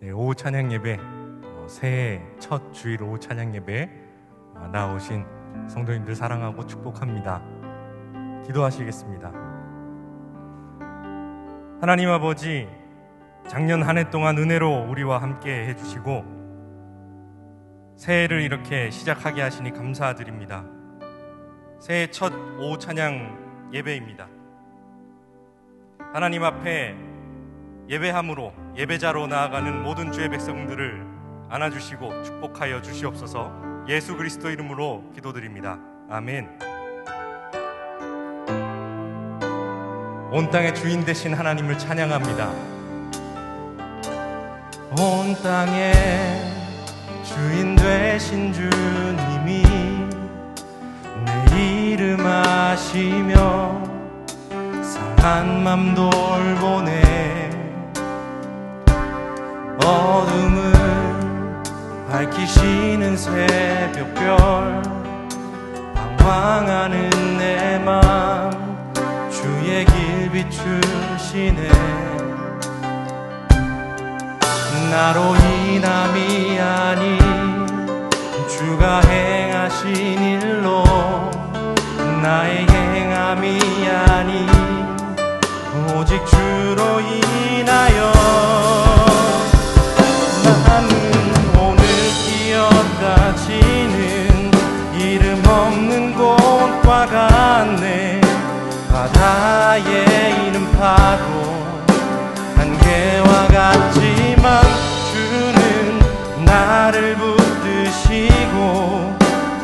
네, 오후 찬양 예배, 새해 첫 주일 오후 찬양 예배 나오신 성도님들 사랑하고 축복합니다. 기도하시겠습니다. 하나님 아버지, 작년 한 해 동안 은혜로 우리와 함께 해주시고 새해를 이렇게 시작하게 하시니 감사드립니다. 새해 첫 오후 찬양 예배입니다. 하나님 앞에 예배함으로 예배자로 나아가는 모든 주의 백성들을 안아주시고 축복하여 주시옵소서. 예수 그리스도 이름으로 기도드립니다. 아멘. 온 땅의 주인 되신 하나님을 찬양합니다. 온 땅의 주인 되신 주님이 내 이름 아시며 상한 맘 돌보네. 어둠을 밝히시는 새벽별, 방황하는 내 맘 주의 길 비추시네. 나로 인함이 아닌 주가 행하신 일로, 나의 행함이 아닌 오직 주로 인하여 나는 오늘 피었다 지는 이름 없는 꽃과 같네. 바다에 이는 파도 안개와 같지만 주는 나를 붙드시고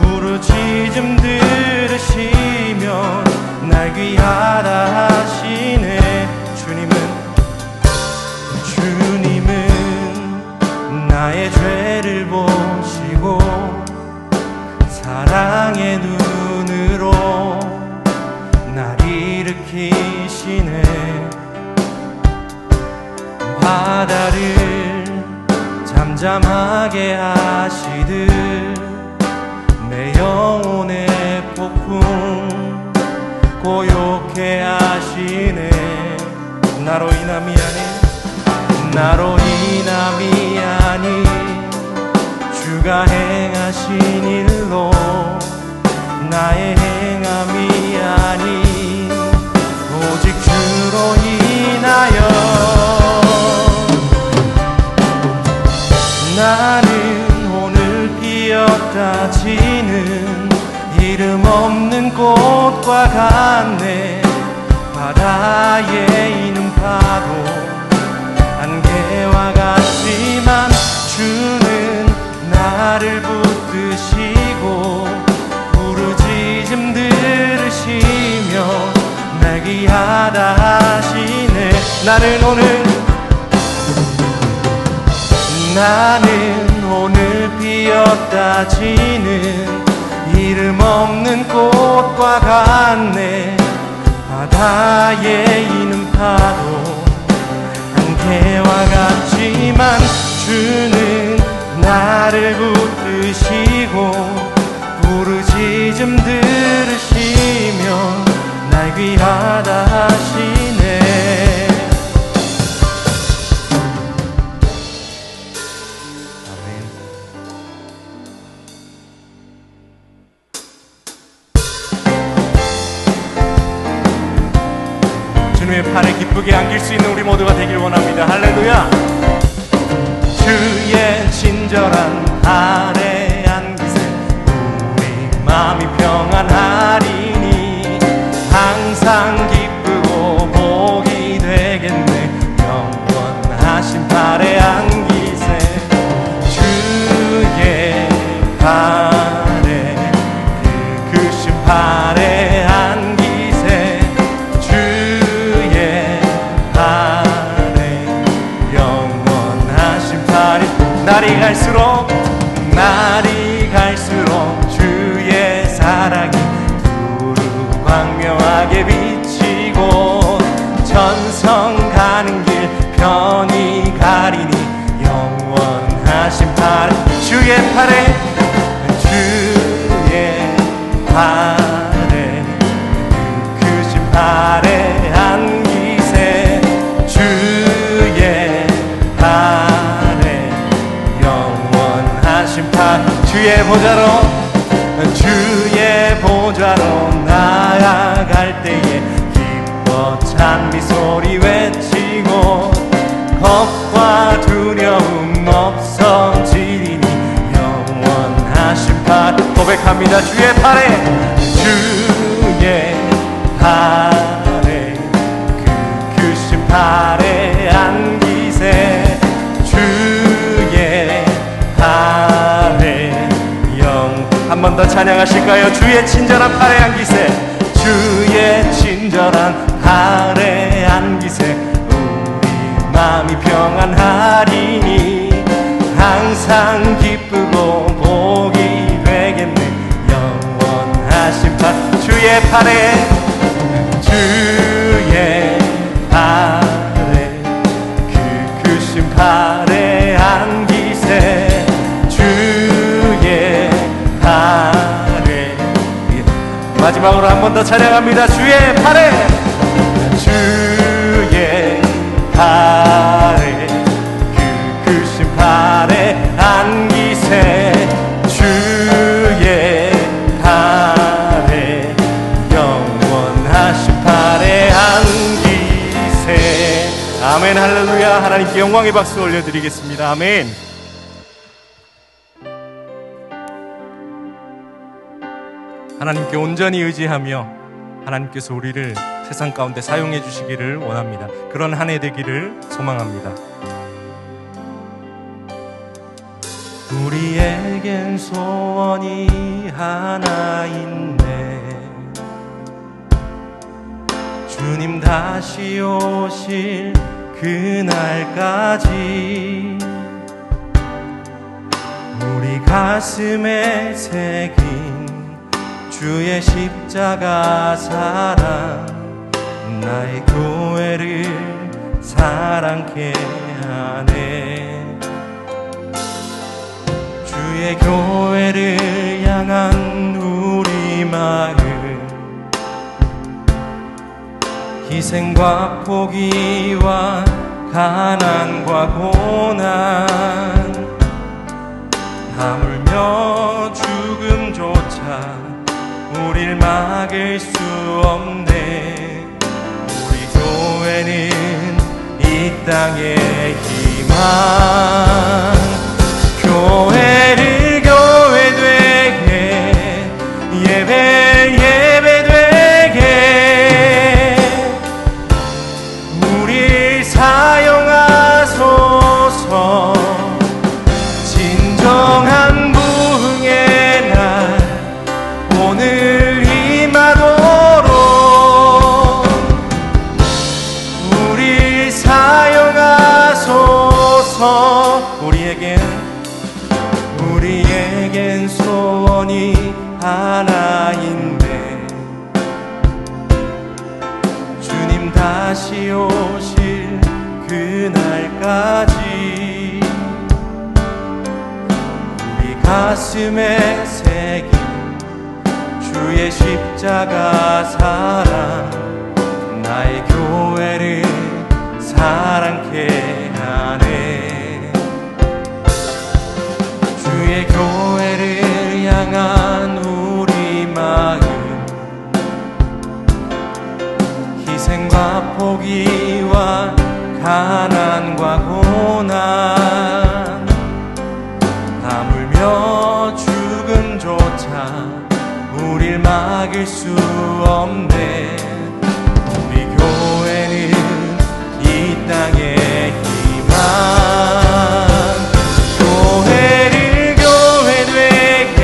부르짖음 들으시며 날 귀하다 하시네. 주님은 나의 죄를 보시고 사랑의 눈으로 날 일으키시네. 바다를 잠잠하게 하시듯 내 영혼의 폭풍 고요케 하시네. 나로 인함이 아닌 주가 행하신 일로, 나의 행함이 아닌 오직 주로 인하여 나는 오늘 피었다 지는 이름 없는 꽃과 같네. 바다에 이는 파도 안개와 같지만 주는 나를 붙드시고 부르짖음 들으시며 날 귀하다 하시네. 나는 오늘 피었다 지는 이름 없는 꽃과 같네. 바다에 이는 파도 안개와 같지만 주는 나를 붙드시고 부르짖음 들으시며 날 귀하다 하시네. 아멘. 주님의 팔에 기쁘게 안길 수 있는 우리 모두가 되길 원합니다. 할렐루야. 주의 친절한 팔에 안기세 우리 마음이 평안하리니 항상 기쁘고 복이 되겠네. 영원하신 팔에 안기세 주의 팔에 그 크신 팔에 안기세 주의 팔에 영원하신 팔이 날이 갈수록 주의 사랑이 두루 광명하게 비치고 전성 가는 길 편히 가리니 영원하신 팔 주의 팔에 그 크신 팔에 안기세 주의 팔에 주의 보좌로 나아갈 때에 기뻐 찬미 소리 외치고 겁과 두려움 없어지리니 영원하신 팔 고백합니다. 주의 팔에 그 크신 팔에 안기세 주의 팔에 한 번 더 찬양하실까요? 주의 친절한 팔에 안기세 주의 친절한 팔에 안기세 우리 마음이 평안하리니 항상 기쁘고 복이 되겠네 영원하신 팔 주의 팔에 그 크신 팔에 안기세 주의 팔에 마지막으로 한 번 더 찬양합니다. 주의 팔에 그 크신 팔에 안기세 주의 팔에 영원하신 팔에 안기세 아멘 할렐루야. 하나님께 영광의 박수 올려드리겠습니다. 아멘. 하나님께 온전히 의지하며 하나님께서 우리를 세상 가운데 사용해 주시기를 원합니다. 그런 한 해 되기를 소망합니다. 우리에겐 소원이 하나 있네 주님 다시 오실 그날까지 우리 가슴에 새긴 주의 십자가 사랑 나의 교회를 사랑케 하네 주의 교회를 향한 우리 마음 희생과 포기와 가난과 고난 하물며 죽음조차 우릴 막을 수 없네 우리 교회는 이 땅의 희망 교회를 교회 되게 예배 되게 우릴 사용하소서 진정한 부흥의 날 오늘 임하도록 우리 사용하소서 우리에겐 소원이 하나인데 주님 다시 오실 그날까지 우리 가슴에 새긴 주의 십자가 사랑 나의 교회를 사랑케 하네 주의 교회를 향한 우리 마음 희생과 포기와 가난과 고난 하물며 죽음조차 우릴 막을 수 없네 우리 교회는 이 땅의 희망 교회를 교회 되게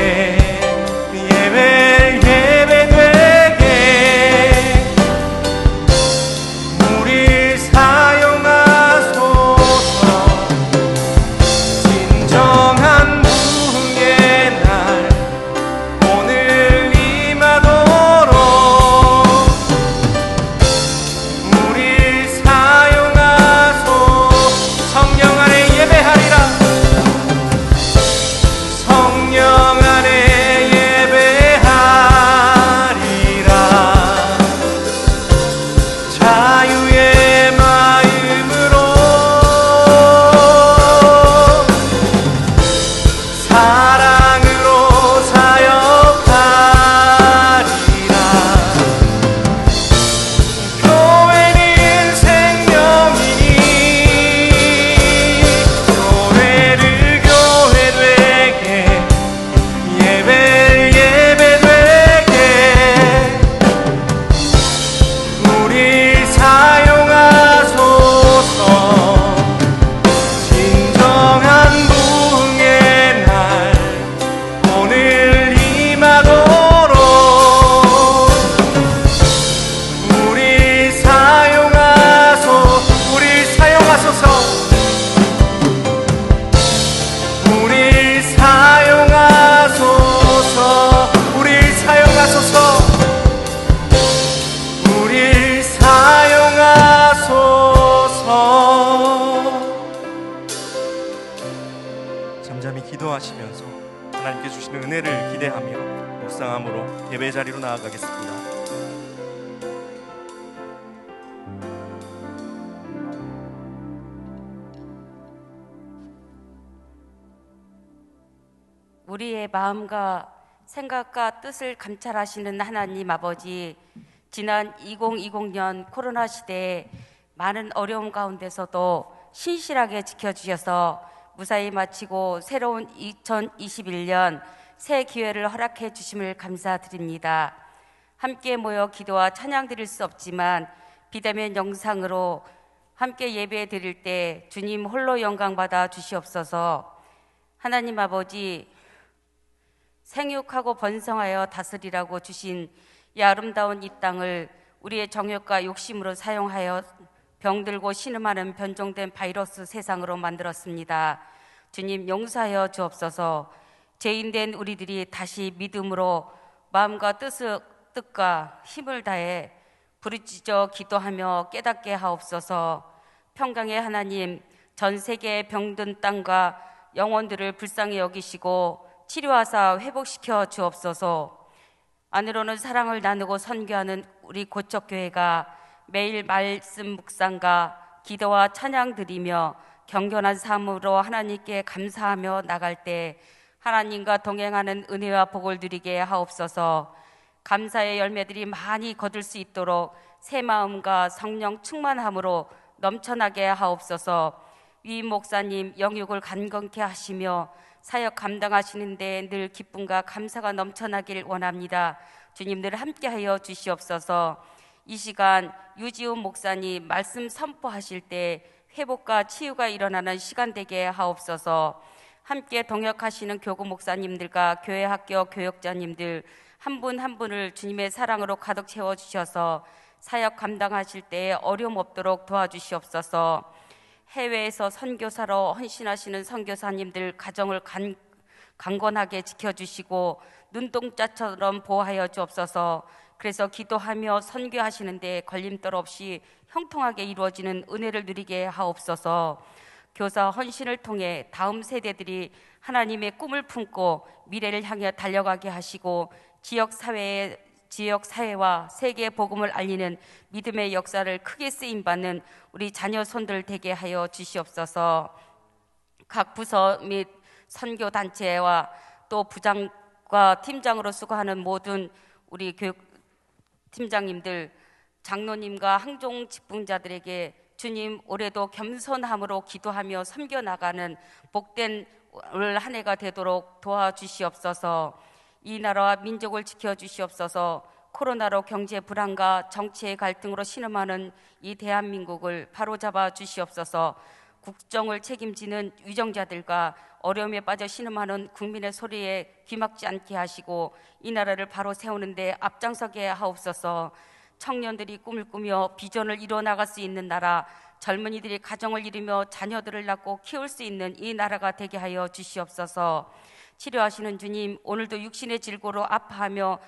예배 되게 우리 사용하소서 진정한 부흥의 날 오늘 임하도록 잠잠히 기도하시면서 하나님께 주시는 은혜를 기대하며 묵상함으로 예배 자리로 나아가겠습니다. 우리의 마음과 생각과 뜻을 감찰하시는 하나님 아버지, 지난 2020년 코로나 시대에 많은 어려움 가운데서도 신실하게 지켜주셔서 무사히 마치고 새로운 2021년 새 기회를 허락해 주심을 감사드립니다. 함께 모여 기도와 찬양 드릴 수 없지만 비대면 영상으로 함께 예배 드릴 때 주님 홀로 영광 받아 주시옵소서. 하나님 아버지, 생육하고 번성하여 다스리라고 주신 이 아름다운 이 땅을 우리의 정욕과 욕심으로 사용하여 병들고 신음하는 변종된 바이러스 세상으로 만들었습니다. 주님 용서하여 주옵소서. 죄인된 우리들이 다시 믿음으로 마음과 뜻과 힘을 다해 부르짖어 기도하며 깨닫게 하옵소서. 평강의 하나님, 전 세계의 병든 땅과 영혼들을 불쌍히 여기시고 치료하사 회복시켜 주옵소서. 안으로는 사랑을 나누고 선교하는 우리 고척교회가 매일 말씀 묵상과 기도와 찬양 드리며 경건한 삶으로 하나님께 감사하며 나갈 때 하나님과 동행하는 은혜와 복을 누리게 하옵소서. 감사의 열매들이 많이 거둘 수 있도록 새 마음과 성령 충만함으로 넘쳐나게 하옵소서. 위 목사님 영육을 간건케 하시며 사역 감당하시는데 늘 기쁨과 감사가 넘쳐나길 원합니다. 주님 늘 함께하여 주시옵소서. 이 시간 유지훈 목사님 말씀 선포하실 때 회복과 치유가 일어나는 시간 되게 하옵소서. 함께 동역하시는 교구 목사님들과 교회 학교 교역자님들 한 분 한 분을 주님의 사랑으로 가득 채워주셔서 사역 감당하실 때 어려움 없도록 도와주시옵소서. 해외에서 선교사로 헌신하시는 선교사님들 가정을 강건하게 지켜주시고 눈동자처럼 보호하여 주옵소서. 그래서 기도하며 선교하시는데 걸림돌 없이 형통하게 이루어지는 은혜를 누리게 하옵소서. 교사 헌신을 통해 다음 세대들이 하나님의 꿈을 품고 미래를 향해 달려가게 하시고 지역 사회와 세계 복음을 알리는 믿음의 역사를 크게 쓰임받는 우리 자녀 손들 되게 하여 주시옵소서. 각 부서 및 선교단체와 또 부장과 팀장으로 수고하는 모든 우리 교육 팀장님들, 장로님과 항종 직분자들에게 주님 올해도 겸손함으로 기도하며 섬겨나가는 복된 올 한 해가 되도록 도와주시옵소서. 이 나라와 민족을 지켜주시옵소서. 코로나로 경제 불안과 정치의 갈등으로 신음하는 이 대한민국을 바로잡아 주시옵소서. 국정을 책임지는 위정자들과 어려움에 빠져 신음하는 국민의 소리에 귀막지 않게 하시고 이 나라를 바로 세우는 데 앞장서게 하옵소서. 청년들이 꿈을 꾸며 비전을 이뤄나갈 수 있는 나라, 젊은이들이 가정을 이루며 자녀들을 낳고 키울 수 있는 이 나라가 되게 하여 주시옵소서. 치료하시는 주님, 오늘도 육신의 질고로 아파하며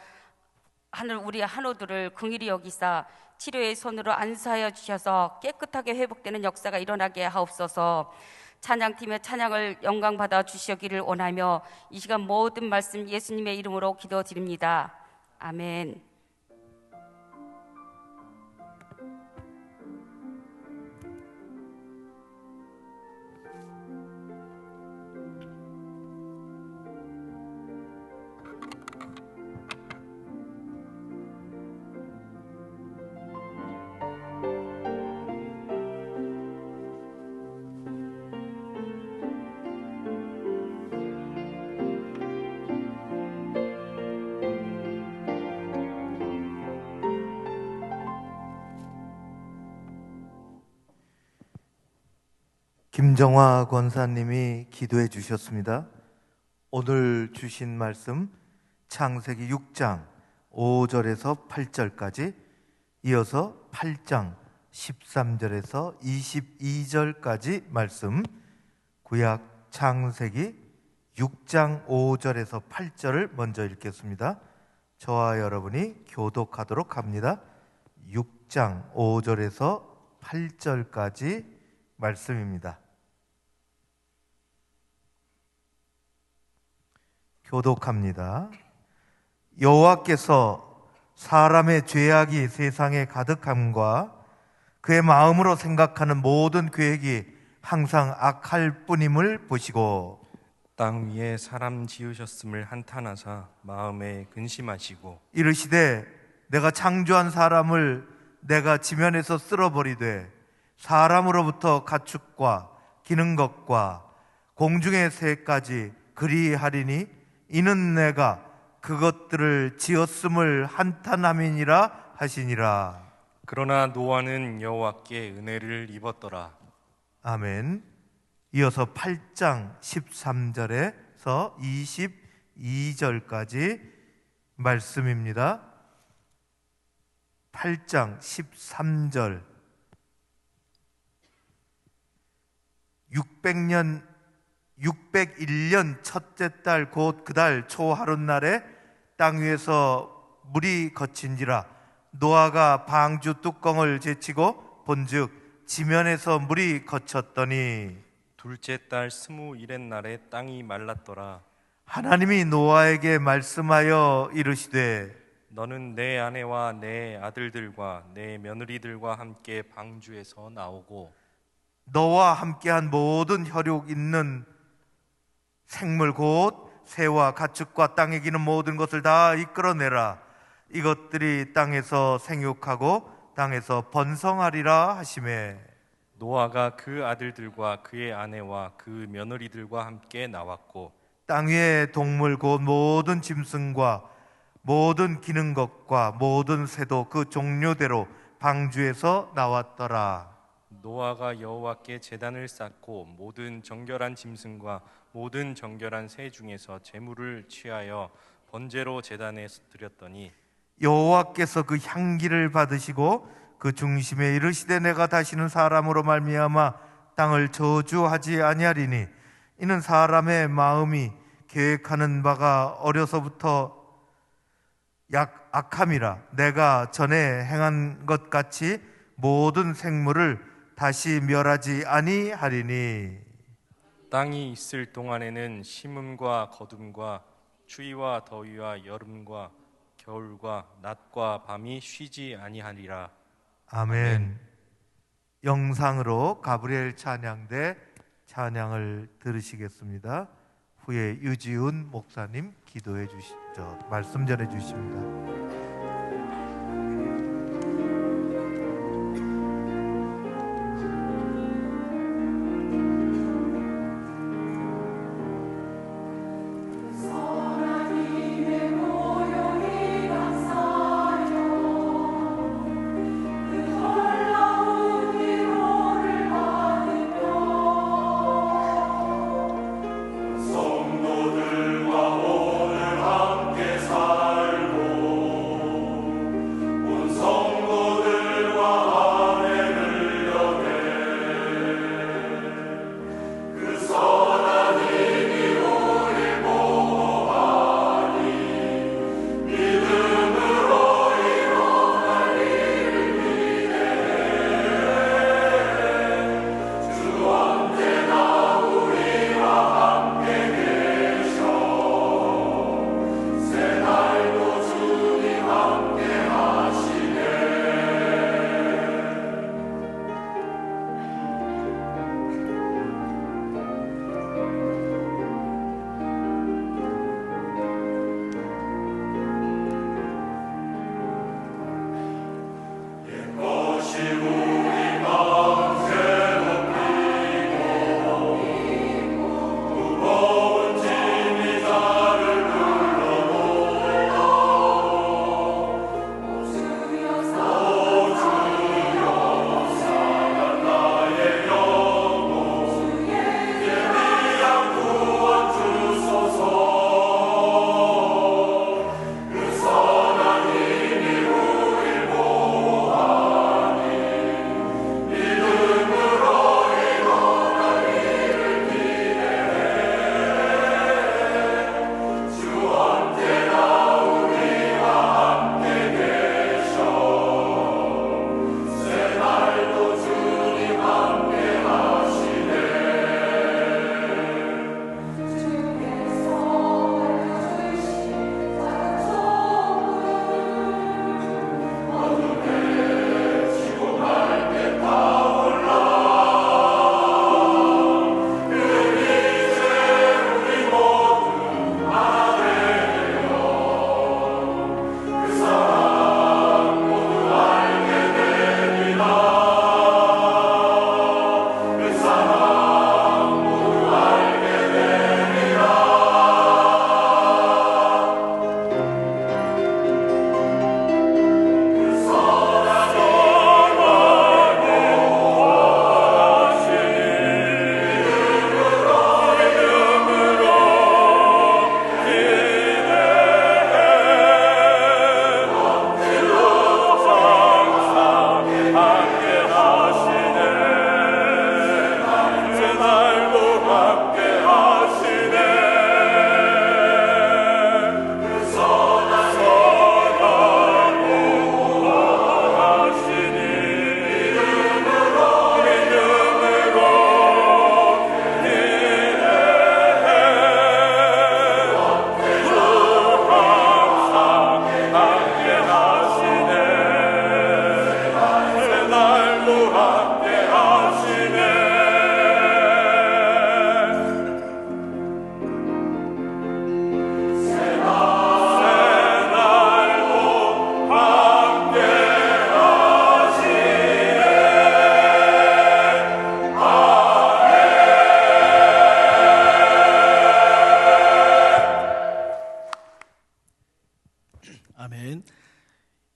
하늘 우리 한우들을 긍휼히 여기사 치료의 손으로 안수하여 주셔서 깨끗하게 회복되는 역사가 일어나게 하옵소서. 찬양팀의 찬양을 영광받아 주시기를 원하며 이 시간 모든 말씀 예수님의 이름으로 기도드립니다. 아멘. 김정화 권사님이 기도해 주셨습니다. 오늘 주신 말씀 창세기 6장 5절에서 8절까지, 이어서 8장 13절에서 22절까지 말씀, 구약 창세기 6장 5절에서 8절을 먼저 읽겠습니다. 저와 여러분이 교독하도록 합니다. 6장 5절에서 8절까지 말씀입니다. 교독합니다. 여호와께서 사람의 죄악이 세상에 가득함과 그의 마음으로 생각하는 모든 계획이 항상 악할 뿐임을 보시고 땅 위에 사람 지으셨음을 한탄하사 마음에 근심하시고 이르시되 내가 창조한 사람을 내가 지면에서 쓸어버리되 사람으로부터 가축과 기는 것과 공중의 새까지 그리하리니 이는 내가 그것들을 지었음을 한탄함이니라 하시니라. 그러나 노아는 여호와께 은혜를 입었더라. 아멘. 이어서 8장 13절에서 22절까지 말씀입니다. 8장 13절 601년 첫째 달 곧 그달 초하룻날에 땅 위에서 물이 거친지라 노아가 방주 뚜껑을 제치고 본즉 지면에서 물이 거쳤더니 둘째 달 21의 날에 땅이 말랐더라. 하나님이 노아에게 말씀하여 이르시되 너는 내 아내와 내 아들들과 내 며느리들과 함께 방주에서 나오고 너와 함께한 모든 혈육 있는 생물 곧 새와 가축과 땅에 기는 모든 것을 다 이끌어내라. 이것들이 땅에서 생육하고 땅에서 번성하리라 하시매 노아가 그 아들들과 그의 아내와 그 며느리들과 함께 나왔고 땅 위의 동물 곧 모든 짐승과 모든 기는 것과 모든 새도 그 종류대로 방주에서 나왔더라. 노아가 여호와께 제단을 쌓고 모든 정결한 짐승과 모든 정결한 새 중에서 제물을 취하여 번제로 제단에 드렸더니 여호와께서 그 향기를 받으시고 그 중심에 이르시되 내가 다시는 사람으로 말미암아 땅을 저주하지 아니하리니 이는 사람의 마음이 계획하는 바가 어려서부터 악함이라 내가 전에 행한 것 같이 모든 생물을 다시 멸하지 아니하리니 땅이 있을 동안에는 심음과 거둠과 추위와 더위와 여름과 겨울과 낮과 밤이 쉬지 아니하리라. 아멘. 영상으로 가브리엘 찬양대 찬양을 들으시겠습니다. 후에 유지훈 목사님 기도해 주시죠. 말씀 전해 주십니다. 성도들과 오늘 함께 살고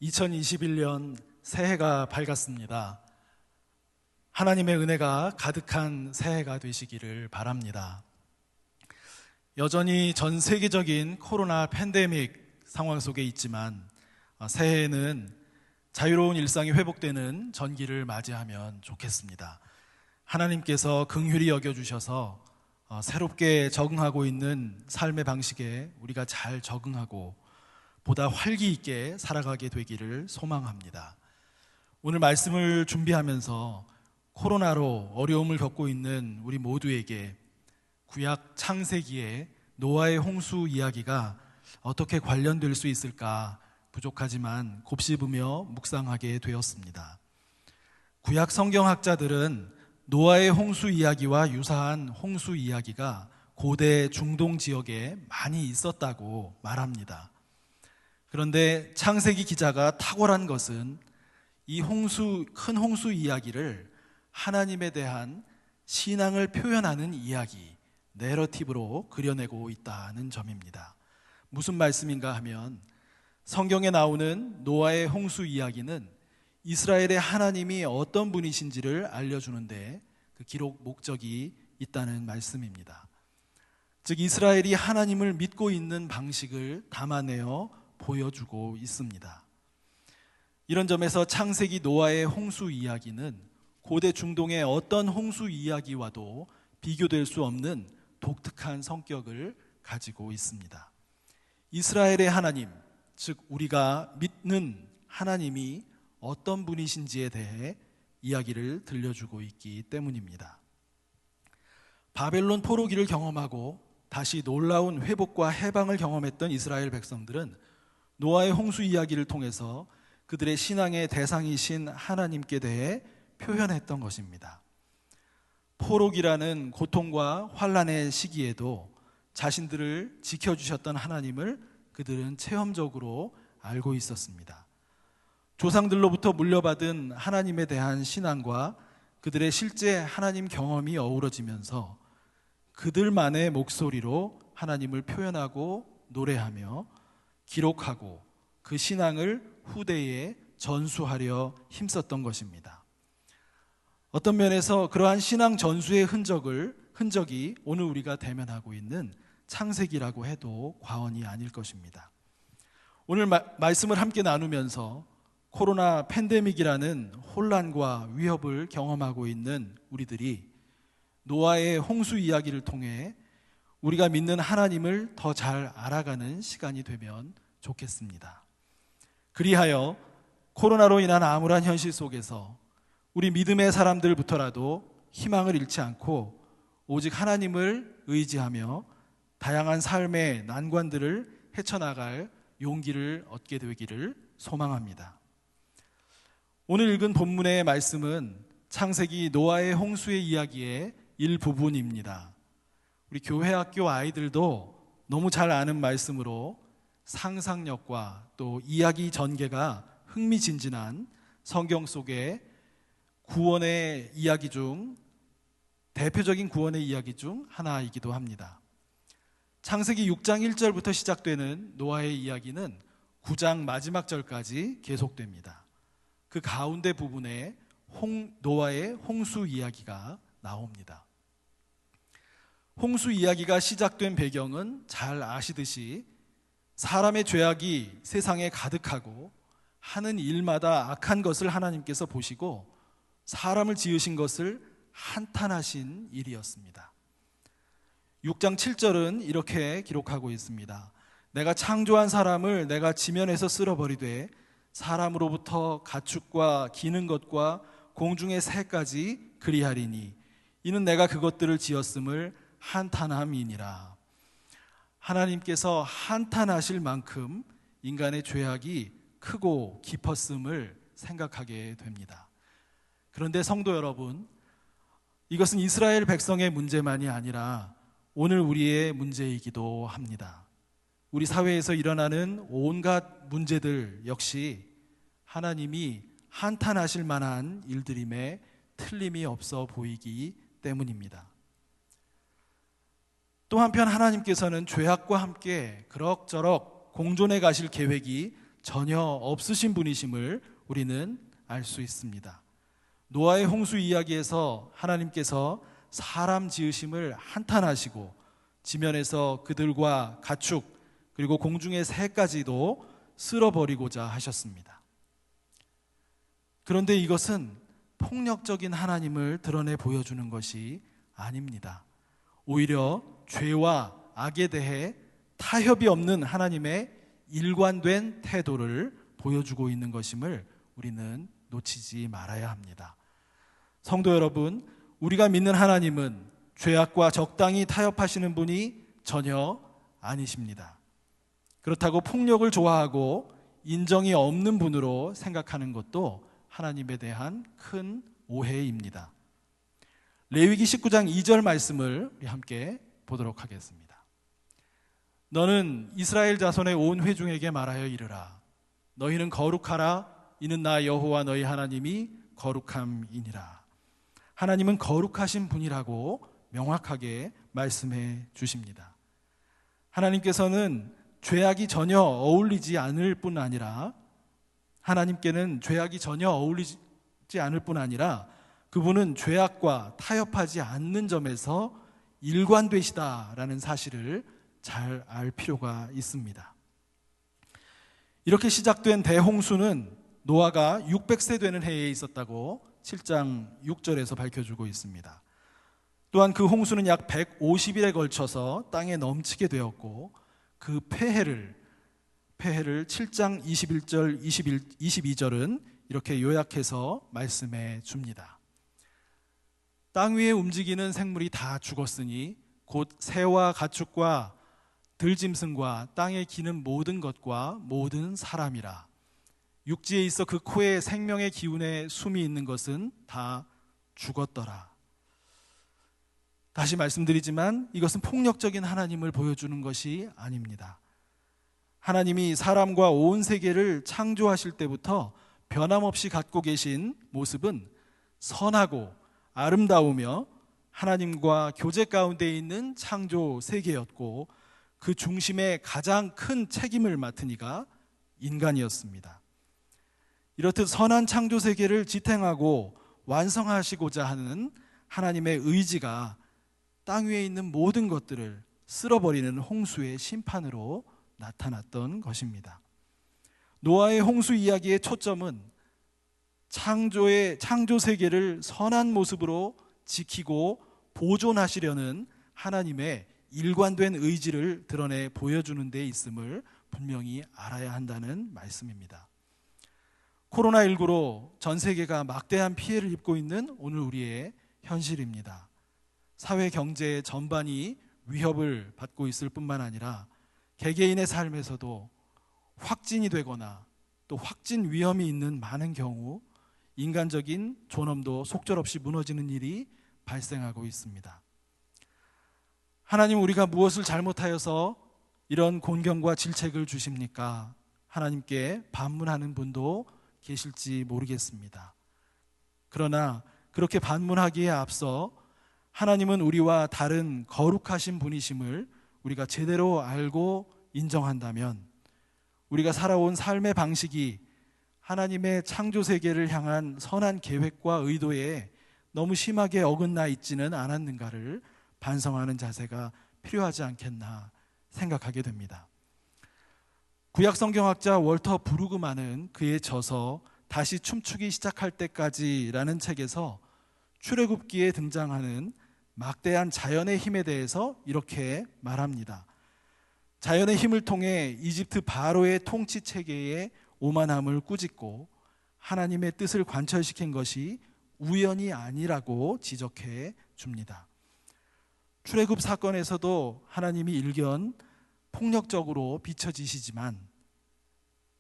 2021년 새해가 밝았습니다. 하나님의 은혜가 가득한 새해가 되시기를 바랍니다. 여전히 전 세계적인 코로나 팬데믹 상황 속에 있지만 새해에는 자유로운 일상이 회복되는 전기를 맞이하면 좋겠습니다. 하나님께서 긍휼히 여겨주셔서 새롭게 적응하고 있는 삶의 방식에 우리가 잘 적응하고 보다 활기 있게 살아가게 되기를 소망합니다. 오늘 말씀을 준비하면서 코로나로 어려움을 겪고 있는 우리 모두에게 구약 창세기의 노아의 홍수 이야기가 어떻게 관련될 수 있을까 부족하지만 곱씹으며 묵상하게 되었습니다. 구약 성경학자들은 노아의 홍수 이야기와 유사한 홍수 이야기가 고대 중동 지역에 많이 있었다고 말합니다. 그런데 창세기 기자가 탁월한 것은 이 큰 홍수 이야기를 하나님에 대한 신앙을 표현하는 이야기, 내러티브로 그려내고 있다는 점입니다. 무슨 말씀인가 하면 성경에 나오는 노아의 홍수 이야기는 이스라엘의 하나님이 어떤 분이신지를 알려주는데 그 기록 목적이 있다는 말씀입니다. 즉 이스라엘이 하나님을 믿고 있는 방식을 담아내어 보여주고 있습니다. 이런 점에서 창세기 노아의 홍수 이야기는 고대 중동의 어떤 홍수 이야기와도 비교될 수 없는 독특한 성격을 가지고 있습니다. 이스라엘의 하나님, 즉 우리가 믿는 하나님이 어떤 분이신지에 대해 이야기를 들려주고 있기 때문입니다. 바벨론 포로기를 경험하고 다시 놀라운 회복과 해방을 경험했던 이스라엘 백성들은 노아의 홍수 이야기를 통해서 그들의 신앙의 대상이신 하나님께 대해 표현했던 것입니다. 포로기라는 고통과 환난의 시기에도 자신들을 지켜주셨던 하나님을 그들은 체험적으로 알고 있었습니다. 조상들로부터 물려받은 하나님에 대한 신앙과 그들의 실제 하나님 경험이 어우러지면서 그들만의 목소리로 하나님을 표현하고 노래하며 기록하고 그 신앙을 후대에 전수하려 힘썼던 것입니다. 어떤 면에서 그러한 신앙 전수의 흔적이 오늘 우리가 대면하고 있는 창세기라고 해도 과언이 아닐 것입니다. 오늘 말씀을 함께 나누면서 코로나 팬데믹이라는 혼란과 위협을 경험하고 있는 우리들이 노아의 홍수 이야기를 통해 우리가 믿는 하나님을 더 잘 알아가는 시간이 되면 좋겠습니다. 그리하여 코로나로 인한 암울한 현실 속에서 우리 믿음의 사람들부터라도 희망을 잃지 않고 오직 하나님을 의지하며 다양한 삶의 난관들을 헤쳐나갈 용기를 얻게 되기를 소망합니다. 오늘 읽은 본문의 말씀은 창세기 노아의 홍수의 이야기의 일부분입니다. 우리 교회학교 아이들도 너무 잘 아는 말씀으로 상상력과 또 이야기 전개가 흥미진진한 성경 속의 구원의 이야기 중 대표적인 구원의 이야기 중 하나이기도 합니다. 창세기 6장 1절부터 시작되는 노아의 이야기는 9장 마지막 절까지 계속됩니다. 그 가운데 부분에 노아의 홍수 이야기가 나옵니다. 홍수 이야기가 시작된 배경은 잘 아시듯이 사람의 죄악이 세상에 가득하고 하는 일마다 악한 것을 하나님께서 보시고 사람을 지으신 것을 한탄하신 일이었습니다. 6장 7절은 이렇게 기록하고 있습니다. 내가 창조한 사람을 내가 지면에서 쓸어버리되 사람으로부터 가축과 기는 것과 공중의 새까지 그리하리니 이는 내가 그것들을 지었음을 한탄함이니라. 하나님께서 한탄하실 만큼 인간의 죄악이 크고 깊었음을 생각하게 됩니다. 그런데 성도 여러분, 이것은 이스라엘 백성의 문제만이 아니라 오늘 우리의 문제이기도 합니다. 우리 사회에서 일어나는 온갖 문제들 역시 하나님이 한탄하실 만한 일들임에 틀림이 없어 보이기 때문입니다. 또 한편 하나님께서는 죄악과 함께 그럭저럭 공존해 가실 계획이 전혀 없으신 분이심을 우리는 알 수 있습니다. 노아의 홍수 이야기에서 하나님께서 사람 지으심을 한탄하시고 지면에서 그들과 가축 그리고 공중의 새까지도 쓸어버리고자 하셨습니다. 그런데 이것은 폭력적인 하나님을 드러내 보여주는 것이 아닙니다. 오히려 죄와 악에 대해 타협이 없는 하나님의 일관된 태도를 보여주고 있는 것임을 우리는 놓치지 말아야 합니다. 성도 여러분, 우리가 믿는 하나님은 죄악과 적당히 타협하시는 분이 전혀 아니십니다. 그렇다고 폭력을 좋아하고 인정이 없는 분으로 생각하는 것도 하나님에 대한 큰 오해입니다. 레위기 19장 2절 말씀을 우리 함께 보도록 하겠습니다. 너는 이스라엘 자손의 온 회중에게 말하여 이르라. 너희는 거룩하라. 이는 나 여호와 너희 하나님이 거룩함이니라. 하나님은 거룩하신 분이라고 명확하게 말씀해 주십니다. 하나님께서는 죄악이 전혀 어울리지 않을 뿐 아니라 하나님께는 죄악이 전혀 어울리지 않을 뿐 아니라 그분은 죄악과 타협하지 않는 점에서 일관되시다라는 사실을 잘 알 필요가 있습니다. 이렇게 시작된 대홍수는 노아가 600세 되는 해에 있었다고 7장 6절에서 밝혀주고 있습니다. 또한 그 홍수는 약 150일에 걸쳐서 땅에 넘치게 되었고 그 폐해를 7장 21절, 22절은 이렇게 요약해서 말씀해 줍니다. 땅 위에 움직이는 생물이 다 죽었으니 곧 새와 가축과 들짐승과 땅에 기는 모든 것과 모든 사람이라. 육지에 있어 그 코에 생명의 기운에 숨이 있는 것은 다 죽었더라. 다시 말씀드리지만 이것은 폭력적인 하나님을 보여주는 것이 아닙니다. 하나님이 사람과 온 세계를 창조하실 때부터 변함없이 갖고 계신 모습은 선하고 아름다우며 하나님과 교제 가운데 있는 창조 세계였고 그 중심에 가장 큰 책임을 맡은 이가 인간이었습니다. 이렇듯 선한 창조 세계를 지탱하고 완성하시고자 하는 하나님의 의지가 땅 위에 있는 모든 것들을 쓸어버리는 홍수의 심판으로 나타났던 것입니다. 노아의 홍수 이야기의 초점은 창조 세계를 선한 모습으로 지키고 보존하시려는 하나님의 일관된 의지를 드러내 보여주는 데 있음을 분명히 알아야 한다는 말씀입니다. 코로나19로 전 세계가 막대한 피해를 입고 있는 오늘 우리의 현실입니다. 사회 경제 전반이 위협을 받고 있을 뿐만 아니라 개개인의 삶에서도 확진이 되거나 또 확진 위험이 있는 많은 경우 인간적인 존엄도 속절없이 무너지는 일이 발생하고 있습니다. 하나님, 우리가 무엇을 잘못하여서 이런 곤경과 질책을 주십니까? 하나님께 반문하는 분도 계실지 모르겠습니다. 그러나 그렇게 반문하기에 앞서 하나님은 우리와 다른 거룩하신 분이심을 우리가 제대로 알고 인정한다면 우리가 살아온 삶의 방식이 하나님의 창조 세계를 향한 선한 계획과 의도에 너무 심하게 어긋나 있지는 않았는가를 반성하는 자세가 필요하지 않겠나 생각하게 됩니다. 구약 성경학자 월터 브루그만은 그의 저서 다시 춤추기 시작할 때까지라는 책에서 출애굽기에 등장하는 막대한 자연의 힘에 대해서 이렇게 말합니다. 자연의 힘을 통해 이집트 바로의 통치 체계의 오만함을 꾸짖고 하나님의 뜻을 관철시킨 것이 우연이 아니라고 지적해 줍니다. 출애굽 사건에서도 하나님이 일견 폭력적으로 비춰지시지만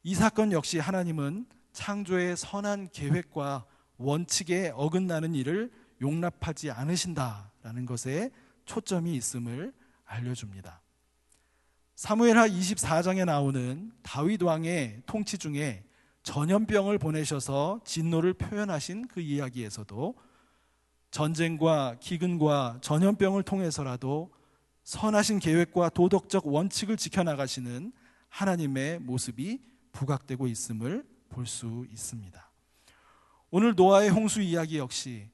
이 사건 역시 하나님은 창조의 선한 계획과 원칙에 어긋나는 일을 용납하지 않으신다라는 것에 초점이 있음을 알려줍니다. 사무엘하 24장에 나오는 다윗 왕의 통치 중에 전염병을 보내셔서 진노를 표현하신 그 이야기에서도 전쟁과 기근과 전염병을 통해서라도 선하신 계획과 도덕적 원칙을 지켜나가시는 하나님의 모습이 부각되고 있음을 볼 수 있습니다. 오늘 노아의 홍수 이야기 역시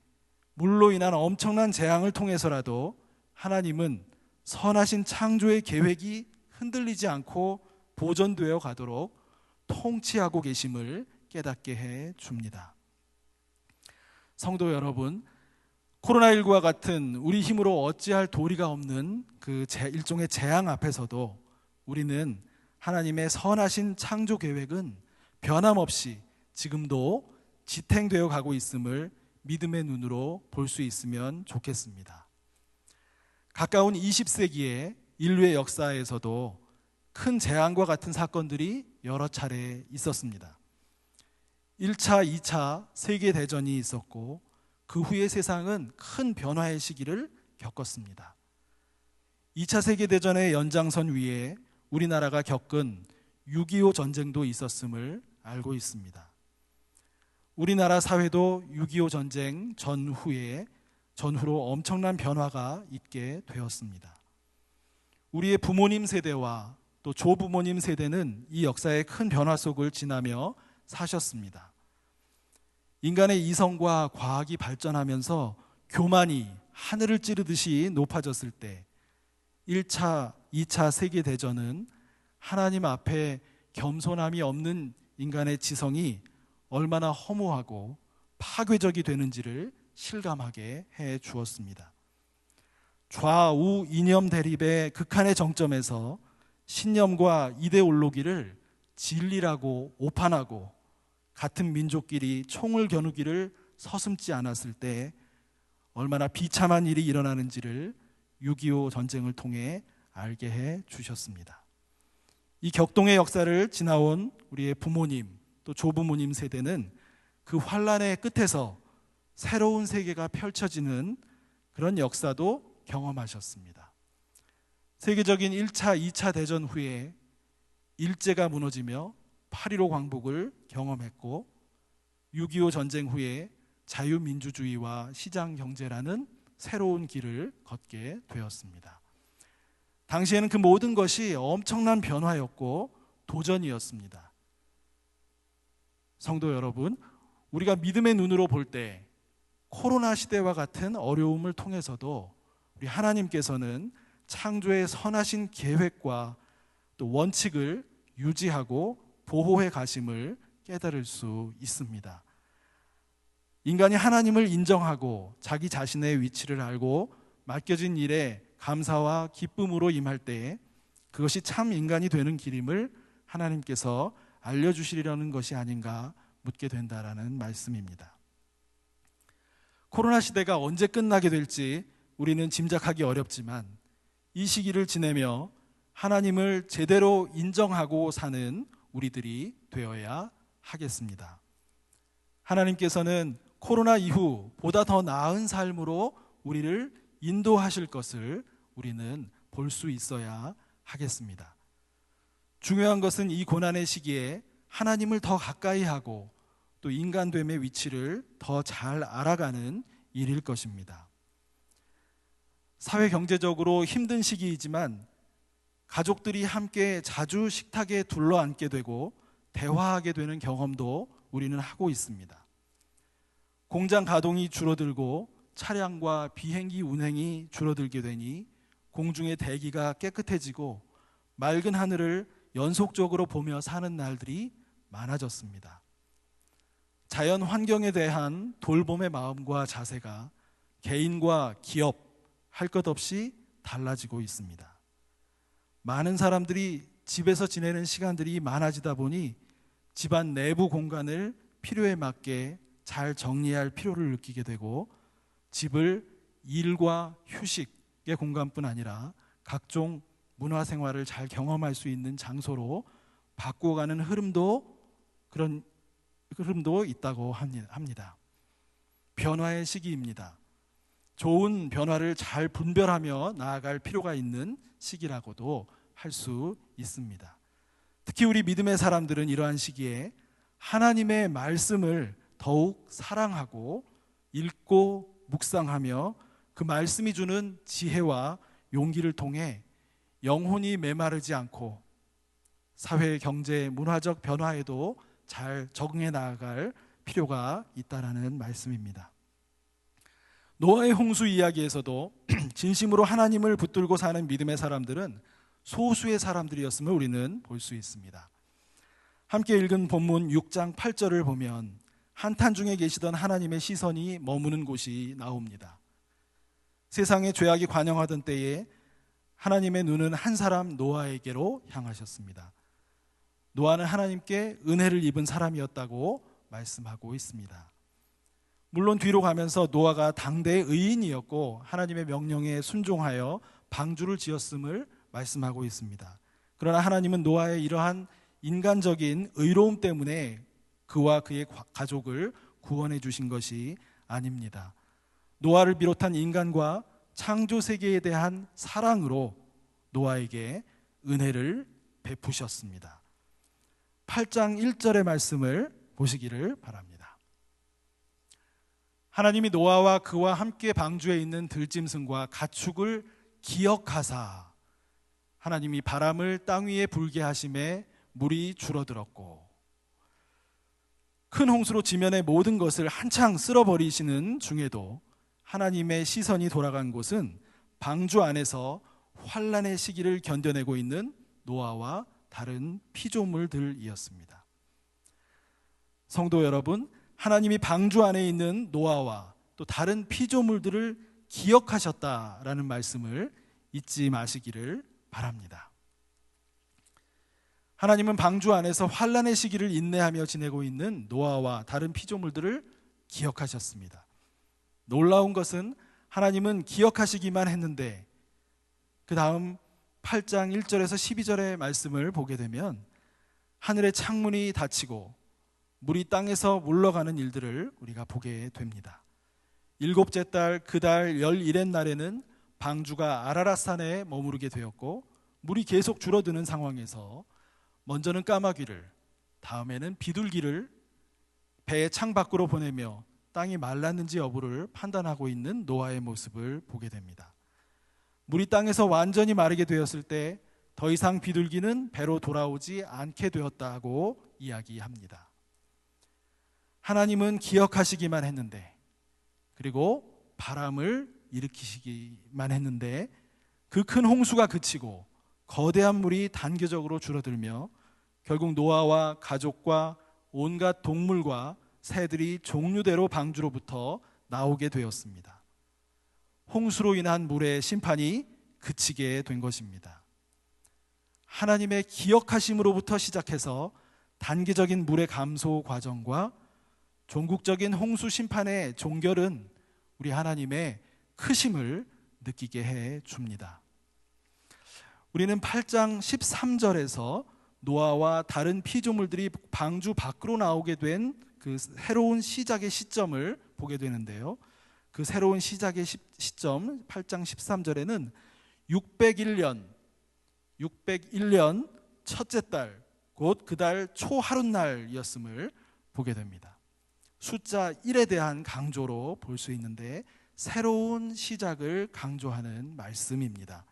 물로 인한 엄청난 재앙을 통해서라도 하나님은 선하신 창조의 계획이 흔들리지 않고 보존되어 가도록 통치하고 계심을 깨닫게 해 줍니다. 성도 여러분, 코로나19와 같은 우리 힘으로 어찌할 도리가 없는 그 일종의 재앙 앞에서도 우리는 하나님의 선하신 창조 계획은 변함없이 지금도 지탱되어 가고 있음을 믿음의 눈으로 볼 수 있으면 좋겠습니다. 가까운 20세기의 인류의 역사에서도 큰 재앙과 같은 사건들이 여러 차례 있었습니다. 1차, 2차 세계대전이 있었고 그 후에 세상은 큰 변화의 시기를 겪었습니다. 2차 세계대전의 연장선 위에 우리나라가 겪은 6.25 전쟁도 있었음을 알고 있습니다. 우리나라 사회도 6.25 전쟁 전후로 엄청난 변화가 있게 되었습니다. 우리의 부모님 세대와 또 조부모님 세대는 이 역사의 큰 변화 속을 지나며 사셨습니다. 인간의 이성과 과학이 발전하면서 교만이 하늘을 찌르듯이 높아졌을 때 1차, 2차 세계대전은 하나님 앞에 겸손함이 없는 인간의 지성이 얼마나 허무하고 파괴적이 되는지를 실감하게 해 주었습니다. 좌우 이념 대립의 극한의 정점에서 신념과 이데올로기를 진리라고 오판하고 같은 민족끼리 총을 겨누기를 서슴지 않았을 때 얼마나 비참한 일이 일어나는지를 6.25 전쟁을 통해 알게 해 주셨습니다. 이 격동의 역사를 지나온 우리의 부모님 또 조부모님 세대는 그 환란의 끝에서 새로운 세계가 펼쳐지는 그런 역사도 경험하셨습니다. 세계적인 1차, 2차 대전 후에 일제가 무너지며 8.15 광복을 경험했고 6.25 전쟁 후에 자유민주주의와 시장경제라는 새로운 길을 걷게 되었습니다. 당시에는 그 모든 것이 엄청난 변화였고 도전이었습니다. 성도 여러분, 우리가 믿음의 눈으로 볼 때 코로나 시대와 같은 어려움을 통해서도 우리 하나님께서는 창조의 선하신 계획과 또 원칙을 유지하고 보호해 가심을 깨달을 수 있습니다. 인간이 하나님을 인정하고 자기 자신의 위치를 알고 맡겨진 일에 감사와 기쁨으로 임할 때에 그것이 참 인간이 되는 길임을 하나님께서 알려주시려는 것이 아닌가 묻게 된다라는 말씀입니다. 코로나 시대가 언제 끝나게 될지 우리는 짐작하기 어렵지만 이 시기를 지내며 하나님을 제대로 인정하고 사는 우리들이 되어야 하겠습니다. 하나님께서는 코로나 이후 보다 더 나은 삶으로 우리를 인도하실 것을 우리는 볼 수 있어야 하겠습니다. 중요한 것은 이 고난의 시기에 하나님을 더 가까이 하고 또 인간됨의 위치를 더 잘 알아가는 일일 것입니다. 사회 경제적으로 힘든 시기이지만 가족들이 함께 자주 식탁에 둘러앉게 되고 대화하게 되는 경험도 우리는 하고 있습니다. 공장 가동이 줄어들고 차량과 비행기 운행이 줄어들게 되니 공중의 대기가 깨끗해지고 맑은 하늘을 연속적으로 보며 사는 날들이 많아졌습니다. 자연 환경에 대한 돌봄의 마음과 자세가 개인과 기업 할 것 없이 달라지고 있습니다. 많은 사람들이 집에서 지내는 시간들이 많아지다 보니 집안 내부 공간을 필요에 맞게 잘 정리할 필요를 느끼게 되고 집을 일과 휴식의 공간뿐 아니라 각종 문화생활을 잘 경험할 수 있는 장소로 바꾸어가는 그런 흐름도 있다고 합니다. 변화의 시기입니다. 좋은 변화를 잘 분별하며 나아갈 필요가 있는 시기라고도 할 수 있습니다. 특히 우리 믿음의 사람들은 이러한 시기에 하나님의 말씀을 더욱 사랑하고 읽고 묵상하며 그 말씀이 주는 지혜와 용기를 통해 영혼이 메마르지 않고 사회, 경제, 문화적 변화에도 잘 적응해 나아갈 필요가 있다라는 말씀입니다. 노아의 홍수 이야기에서도 진심으로 하나님을 붙들고 사는 믿음의 사람들은 소수의 사람들이었음을 우리는 볼 수 있습니다. 함께 읽은 본문 6장 8절을 보면 한탄 중에 계시던 하나님의 시선이 머무는 곳이 나옵니다. 세상에 죄악이 관영하던 때에 하나님의 눈은 한 사람 노아에게로 향하셨습니다. 노아는 하나님께 은혜를 입은 사람이었다고 말씀하고 있습니다. 물론 뒤로 가면서 노아가 당대의 의인이었고 하나님의 명령에 순종하여 방주를 지었음을 말씀하고 있습니다. 그러나 하나님은 노아의 이러한 인간적인 의로움 때문에 그와 그의 가족을 구원해 주신 것이 아닙니다. 노아를 비롯한 인간과 창조 세계에 대한 사랑으로 노아에게 은혜를 베푸셨습니다. 8장 1절의 말씀을 보시기를 바랍니다. 하나님이 노아와 그와 함께 방주에 있는 들짐승과 가축을 기억하사 하나님이 바람을 땅 위에 불게 하심에 물이 줄어들었고, 큰 홍수로 지면의 모든 것을 한창 쓸어버리시는 중에도 하나님의 시선이 돌아간 곳은 방주 안에서 환난의 시기를 견뎌내고 있는 노아와 다른 피조물들이었습니다. 성도 여러분, 하나님이 방주 안에 있는 노아와 또 다른 피조물들을 기억하셨다라는 말씀을 잊지 마시기를 바랍니다. 하나님은 방주 안에서 환난의 시기를 인내하며 지내고 있는 노아와 다른 피조물들을 기억하셨습니다. 놀라운 것은 하나님은 기억하시기만 했는데 그 다음 8장 1절에서 12절의 말씀을 보게 되면 하늘의 창문이 닫히고 물이 땅에서 물러가는 일들을 우리가 보게 됩니다. 7째 달 그 달 11의 날에는 방주가 아라랏산에 머무르게 되었고, 물이 계속 줄어드는 상황에서 먼저는 까마귀를, 다음에는 비둘기를 배의 창 밖으로 보내며 땅이 말랐는지 여부를 판단하고 있는 노아의 모습을 보게 됩니다. 물이 땅에서 완전히 마르게 되었을 때 더 이상 비둘기는 배로 돌아오지 않게 되었다고 이야기합니다. 하나님은 기억하시기만 했는데, 그리고 바람을 일으키시기만 했는데 그 큰 홍수가 그치고 거대한 물이 단계적으로 줄어들며 결국 노아와 가족과 온갖 동물과 새들이 종류대로 방주로부터 나오게 되었습니다. 홍수로 인한 물의 심판이 그치게 된 것입니다. 하나님의 기억하심으로부터 시작해서 단기적인 물의 감소 과정과 종국적인 홍수 심판의 종결은 우리 하나님의 크심을 느끼게 해 줍니다. 우리는 8장 13절에서 노아와 다른 피조물들이 방주 밖으로 나오게 된 그 새로운 시작의 시점을 보게 되는데요. 그 새로운 시작의 시점 8장 13절에는 601년 첫째 달, 곧 그 달 초하룻날이었음을 보게 됩니다. 숫자 1에 대한 강조로 볼 수 있는데 새로운 시작을 강조하는 말씀입니다.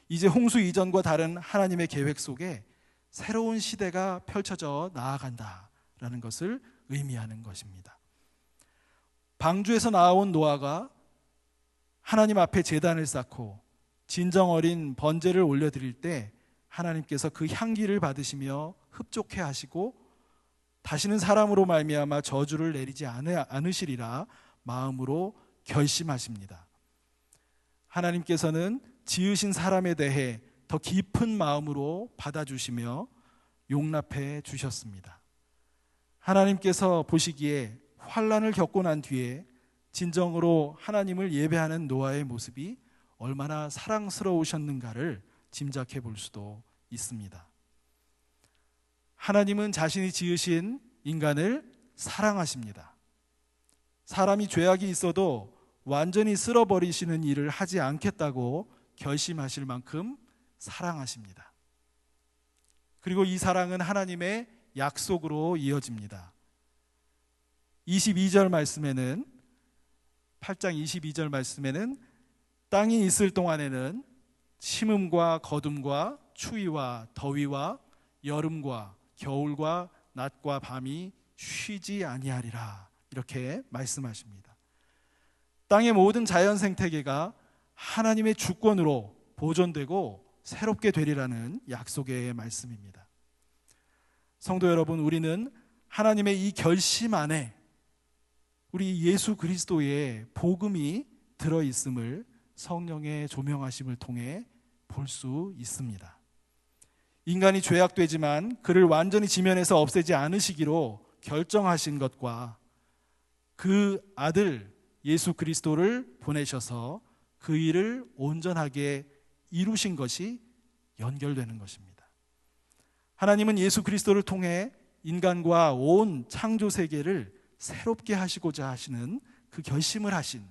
이제 홍수 이전과 다른 하나님의 계획 속에 새로운 시대가 펼쳐져 나아간다라는 것을 의미하는 것입니다. 방주에서 나온 노아가 하나님 앞에 제단을 쌓고 진정 어린 번제를 올려드릴 때 하나님께서 그 향기를 받으시며 흡족해 하시고 다시는 사람으로 말미암아 저주를 내리지 않으시리라 마음으로 결심하십니다. 하나님께서는 지으신 사람에 대해 더 깊은 마음으로 받아주시며 용납해 주셨습니다. 하나님께서 보시기에 환난을 겪고 난 뒤에 진정으로 하나님을 예배하는 노아의 모습이 얼마나 사랑스러우셨는가를 짐작해 볼 수도 있습니다. 하나님은 자신이 지으신 인간을 사랑하십니다. 사람이 죄악이 있어도 완전히 쓸어버리시는 일을 하지 않겠다고 결심하실 만큼 사랑하십니다. 그리고 이 사랑은 하나님의 약속으로 이어집니다. 22절 말씀에는 8장 22절 말씀에는 땅이 있을 동안에는 심음과 거둠과 추위와 더위와 여름과 겨울과 낮과 밤이 쉬지 아니하리라 이렇게 말씀하십니다. 땅의 모든 자연 생태계가 하나님의 주권으로 보존되고 새롭게 되리라는 약속의 말씀입니다. 성도 여러분, 우리는 하나님의 이 결심 안에 우리 예수 그리스도의 복음이 들어있음을 성령의 조명하심을 통해 볼 수 있습니다. 인간이 죄악되지만 그를 완전히 지면에서 없애지 않으시기로 결정하신 것과 그 아들 예수 그리스도를 보내셔서 그 일을 온전하게 이루신 것이 연결되는 것입니다. 하나님은 예수 그리스도를 통해 인간과 온 창조 세계를 새롭게 하시고자 하시는 그 결심을 하신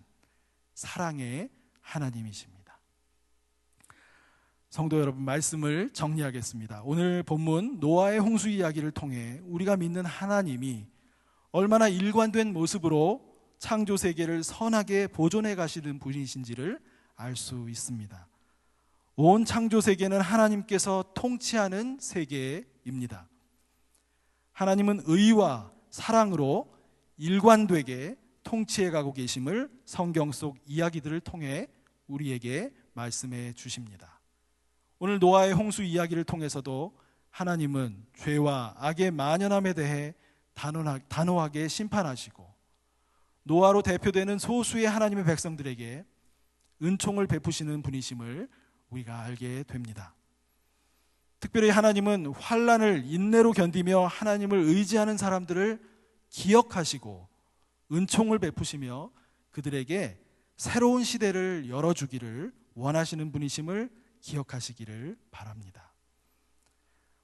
사랑의 하나님이십니다. 성도 여러분, 말씀을 정리하겠습니다. 오늘 본문 노아의 홍수 이야기를 통해 우리가 믿는 하나님이 얼마나 일관된 모습으로 창조 세계를 선하게 보존해 가시는 분이신지를 알 수 있습니다. 온 창조 세계는 하나님께서 통치하는 세계입니다. 하나님은 의와 사랑으로 일관되게 통치해 가고 계심을 성경 속 이야기들을 통해 우리에게 말씀해 주십니다. 오늘 노아의 홍수 이야기를 통해서도 하나님은 죄와 악의 만연함에 대해 단호하게 심판하시고 노아로 대표되는 소수의 하나님의 백성들에게 은총을 베푸시는 분이심을 우리가 알게 됩니다. 특별히 하나님은 환난을 인내로 견디며 하나님을 의지하는 사람들을 기억하시고 은총을 베푸시며 그들에게 새로운 시대를 열어주기를 원하시는 분이심을 기억하시기를 바랍니다.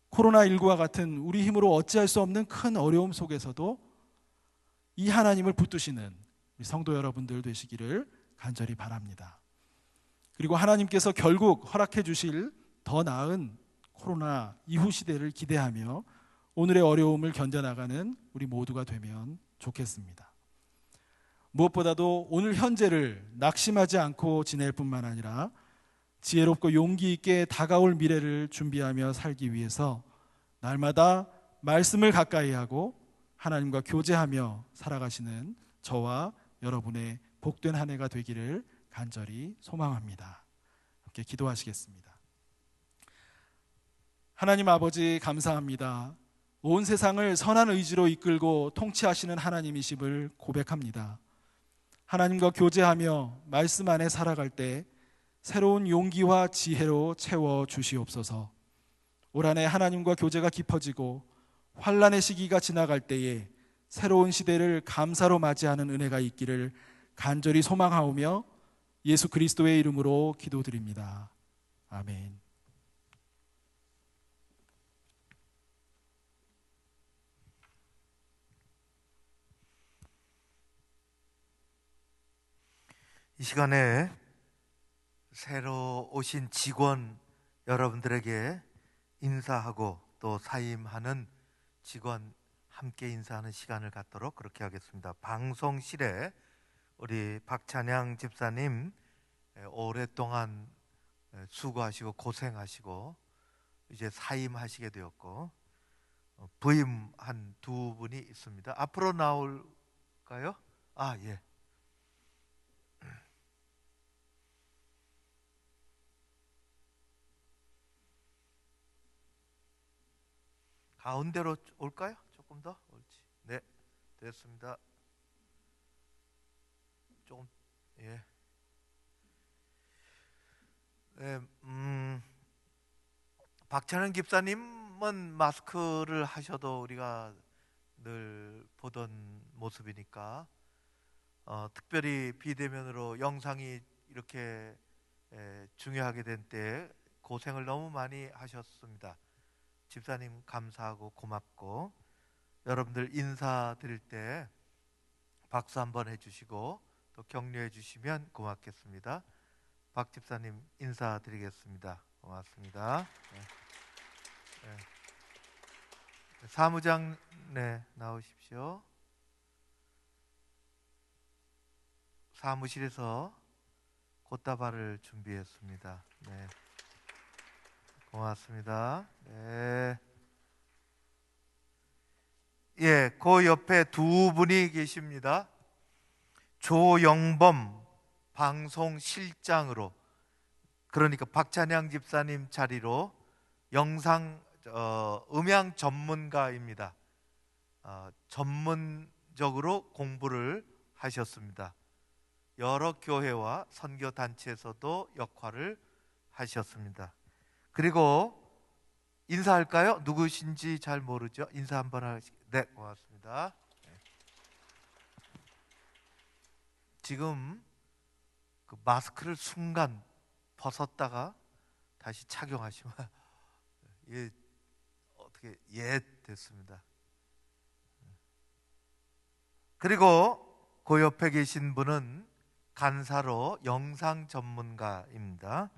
코로나19와 같은 우리 힘으로 어찌할 수 없는 큰 어려움 속에서도 이 하나님을 붙드시는 우리 성도 여러분들 되시기를 간절히 바랍니다. 그리고 하나님께서 결국 허락해 주실 더 나은 코로나 이후 시대를 기대하며 오늘의 어려움을 견뎌나가는 우리 모두가 되면 좋겠습니다. 무엇보다도 오늘 현재를 낙심하지 않고 지낼 뿐만 아니라 지혜롭고 용기 있게 다가올 미래를 준비하며 살기 위해서 날마다 말씀을 가까이 하고 하나님과 교제하며 살아가시는 저와 여러분의 복된 한 해가 되기를 간절히 소망합니다. 함께 기도하시겠습니다. 하나님 아버지, 감사합니다. 온 세상을 선한 의지로 이끌고 통치하시는 하나님이심을 고백합니다. 하나님과 교제하며 말씀 안에 살아갈 때 새로운 용기와 지혜로 채워 주시옵소서. 올 한 해 하나님과 교제가 깊어지고 환난의 시기가 지나갈 때에 새로운 시대를 감사로 맞이하는 은혜가 있기를 간절히 소망하오며 예수 그리스도의 이름으로 기도드립니다. 아멘. 이 시간에 새로 오신 직원 여러분들에게 인사하고 또 사임하는 직원 함께 인사하는 시간을 갖도록 그렇게 하겠습니다. 방송실에 우리 박찬양 집사님 오랫동안 수고하시고 고생하시고 이제 사임하시게 되었고 부임한 두 분이 있습니다. 앞으로 나올까요? 예. 가운데로 올까요? 조금 더 옳지. 네, 됐습니다. 조금 예. 네, 박찬현 집사님은 마스크를 하셔도 우리가 늘 보던 모습이니까 특별히 비대면으로 영상이 이렇게 중요하게 된 때 고생을 너무 많이 하셨습니다. 집사님 감사하고 고맙고 여러분들 인사드릴 때 박수 한번 해주시고 또 격려해 주시면 고맙겠습니다. 박 집사님 인사드리겠습니다. 고맙습니다. 네. 네. 사무장 나오십시오. 사무실에서 꽃다발을 준비했습니다. 네. 고맙습니다. 네. 예, 그 옆에 두 분이 계십니다. 조영범 방송실장으로, 그러니까 박찬양 집사님 자리로 음향 전문가입니다. 전문적으로 공부를 하셨습니다. 여러 교회와 선교 단체에서도 역할을 하셨습니다. 그리고 인사할까요? 누구신지 잘 모르죠? 인사 한번 하시죠. 네, 고맙습니다. 지금 그 마스크를 순간 벗었다가 다시 착용하시면 예, 어떻게 됐습니다. 그리고 그 옆에 계신 분은 간사로 영상 전문가입니다.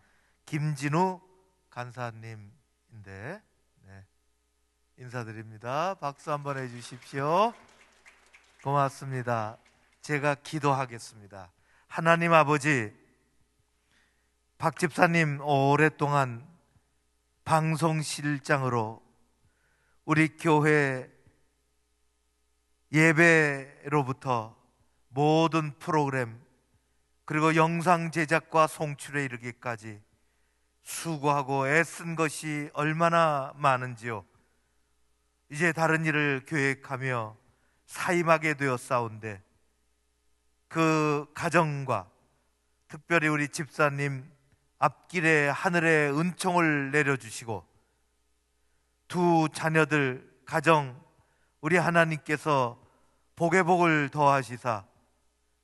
김진우 간사님인데, 네, 인사드립니다. 박수 한번 해주십시오. 고맙습니다. 제가 기도하겠습니다. 하나님 아버지, 박 집사님 오랫동안 방송실장으로 우리 교회 예배로부터 모든 프로그램, 그리고 영상 제작과 송출에 이르기까지 수고하고 애쓴 것이 얼마나 많은지요. 이제 다른 일을 계획하며 사임하게 되었사온데, 그 가정과 특별히 우리 집사님 앞길에 하늘의 은총을 내려주시고, 두 자녀들 가정 우리 하나님께서 복에 복을 더하시사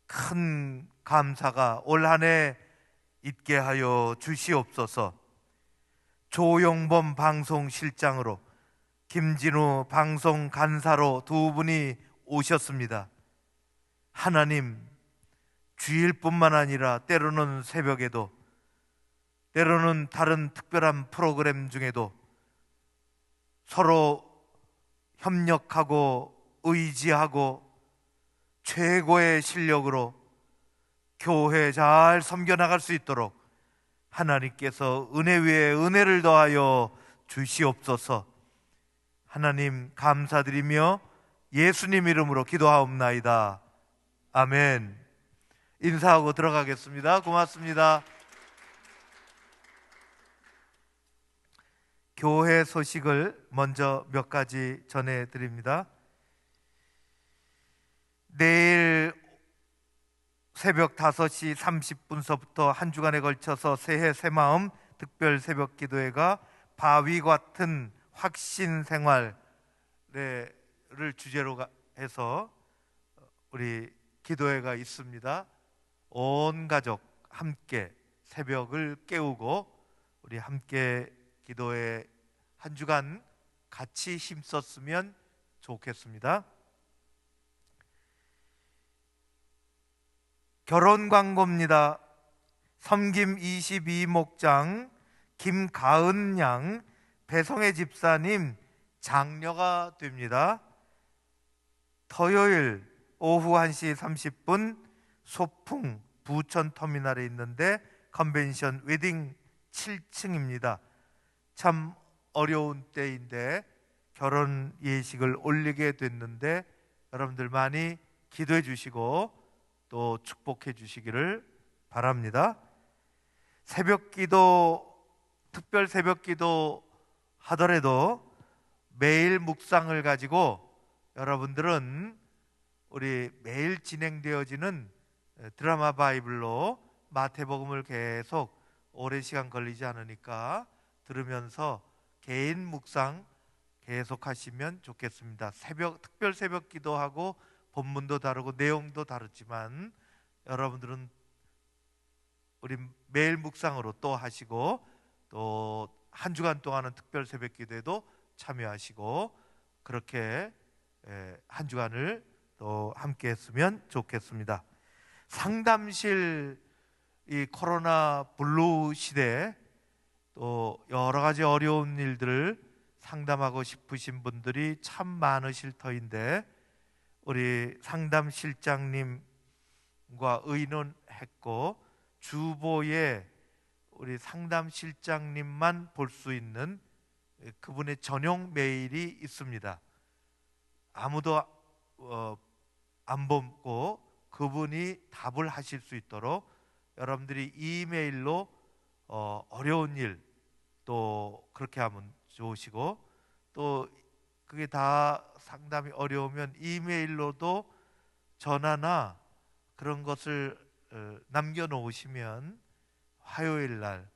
큰 감사가 올 한 해 있게 하여 주시옵소서. 조용범 방송실장으로, 김진우 방송 간사로 두 분이 오셨습니다. 하나님, 주일뿐만 아니라 때로는 새벽에도, 때로는 다른 특별한 프로그램 중에도 서로 협력하고 의지하고 최고의 실력으로 교회 잘 섬겨나갈 수 있도록 하나님께서 은혜 위에 은혜를 더하여 주시옵소서. 하나님 감사드리며 예수님 이름으로 기도하옵나이다. 아멘. 인사하고 들어가겠습니다. 고맙습니다. 교회 소식을 먼저 몇 가지 전해드립니다. 내일 새벽 5시 30분서부터 한 주간에 걸쳐서 새해 새마음 특별 새벽 기도회가 바위 같은 확신 생활을 주제로 해서 우리 기도회가 있습니다. 온 가족 함께 새벽을 깨우고 우리 함께 기도회 한 주간 같이 힘썼으면 좋겠습니다. 결혼 광고입니다. 섬김 22목장 김가은 양 배성애 집사님 장녀가 됩니다. 토요일 오후 1시 30분 소풍 부천터미널에 있는데 컨벤션 웨딩 7층입니다. 참 어려운 때인데 결혼 예식을 올리게 됐는데 여러분들 많이 기도해 주시고 또 축복해 주시기를 바랍니다. 새벽기도, 특별 새벽기도 하더라도 매일 묵상을 가지고 여러분들은 우리 매일 진행되어지는 드라마 바이블로 마태복음을 계속 오랜 시간 걸리지 않으니까 들으면서 개인 묵상 계속 하시면 좋겠습니다. 특별 새벽 기도하고 본문도 다르고 내용도 다르지만 여러분들은 우리 매일 묵상으로 또 하시고 또 한 주간 동안은 특별 새벽 기도에도 참여하시고 그렇게 한 주간을 또 함께 했으면 좋겠습니다. 상담실, 이 코로나 블루 시대에 또 여러 가지 어려운 일들을 상담하고 싶으신 분들이 참 많으실 터인데 우리 상담실장님과 의논했고 주보에 우리 상담실장님만 볼 수 있는 그분의 전용 메일이 있습니다. 아무도 안 보고 그분이 답을 하실 수 있도록 여러분들이 이메일로 어려운 일 또 그렇게 하면 좋으시고, 또 그게 다 상담이 어려우면 이메일로도 전화나 그런 것을 남겨놓으시면 화요일 날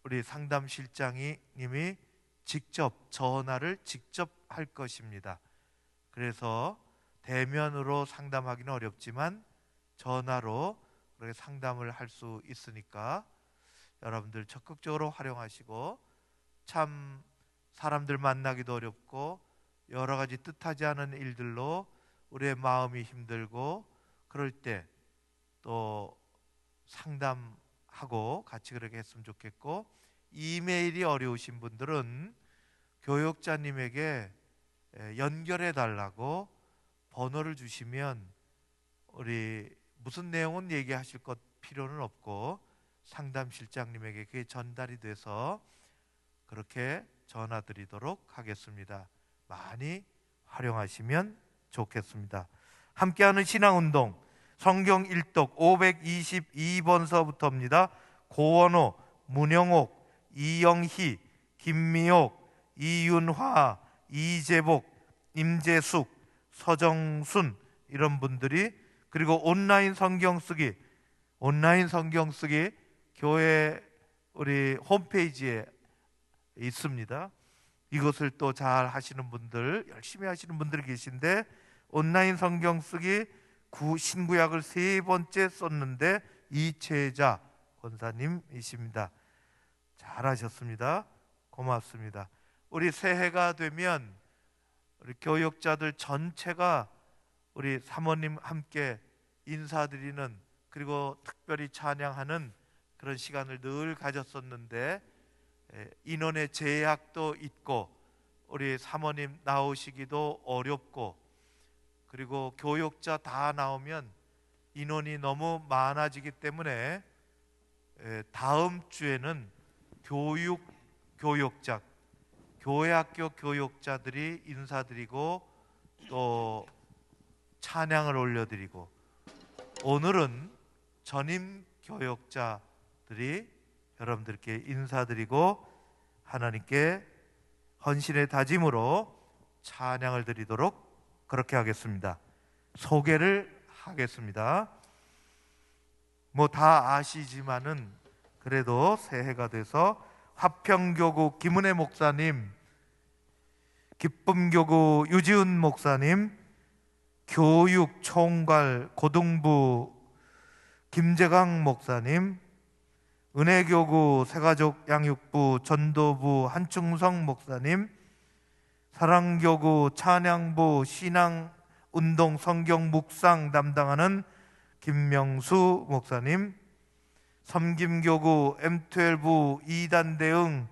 우리 상담실장님이 직접 전화를 직접 할 것입니다. 그래서 대면으로 상담하기는 어렵지만 전화로 그렇게 상담을 할 수 있으니까 여러분들 적극적으로 활용하시고, 참 사람들 만나기도 어렵고 여러 가지 뜻하지 않은 일들로 우리의 마음이 힘들고 그럴 때 또 상담하고 같이 그렇게 했으면 좋겠고, 이메일이 어려우신 분들은 교육자님에게 연결해 달라고 번호를 주시면 우리 무슨 내용은 얘기하실 것 필요는 없고 상담실장님에게 그게 전달이 돼서 그렇게 전화 드리도록 하겠습니다. 많이 활용하시면 좋겠습니다. 함께하는 신앙운동 성경 일독 522번서부터입니다. 고원호, 문영옥, 이영희, 김미옥, 이윤화, 이재복, 임재숙, 서정순 이런 분들이, 그리고 온라인 성경 쓰기 교회 우리 홈페이지에 있습니다. 이것을 또 잘 하시는 분들, 열심히 하시는 분들이 계신데, 온라인 성경 쓰기 신구약을 3번째 썼는데 이채자 권사님이십니다. 잘하셨습니다. 고맙습니다. 우리 새해가 되면 우리 교역자들 전체가 우리 사모님 함께 인사드리는, 그리고 특별히 찬양하는 그런 시간을 늘 가졌었는데 인원의 제약도 있고 우리 사모님 나오시기도 어렵고, 그리고 교역자 다 나오면 인원이 너무 많아지기 때문에 다음 주에는 교역자, 교회학교 교역자들이 인사드리고 또 찬양을 올려드리고, 오늘은 전임 교역자들이 여러분들께 인사드리고 하나님께 헌신의 다짐으로 찬양을 드리도록 그렇게 하겠습니다. 소개를 하겠습니다. 뭐 다 아시지만은 그래도 새해가 돼서 화평교구 김은혜 목사님, 기쁨교구 유지은 목사님, 교육총괄 고등부 김재강 목사님, 은혜교구 새가족 양육부 전도부 한충성 목사님, 사랑교구 찬양부 신앙운동 성경 묵상 담당하는 김명수 목사님, 섬김교구 M12 2단 대응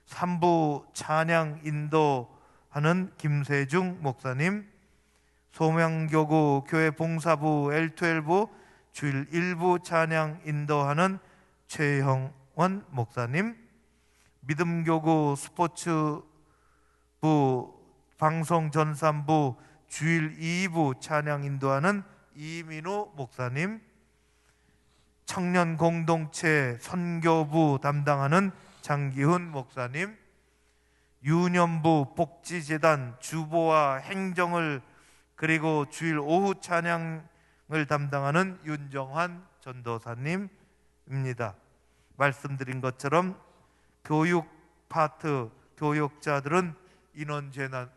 3부 찬양 인도하는 김세중 목사님, 소명교구 교회 봉사부 L12 주일 1부 찬양 인도하는 최형원 목사님, 믿음교구 스포츠부 방송전산부 주일 2부 찬양 인도하는 이민우 목사님, 청년공동체 선교부 담당하는 장기훈 목사님, 유년부 복지재단 주보와 행정을 그리고 주일 오후 찬양을 담당하는 윤정환 전도사님입니다. 말씀드린 것처럼 교육 파트 교역자들은 인원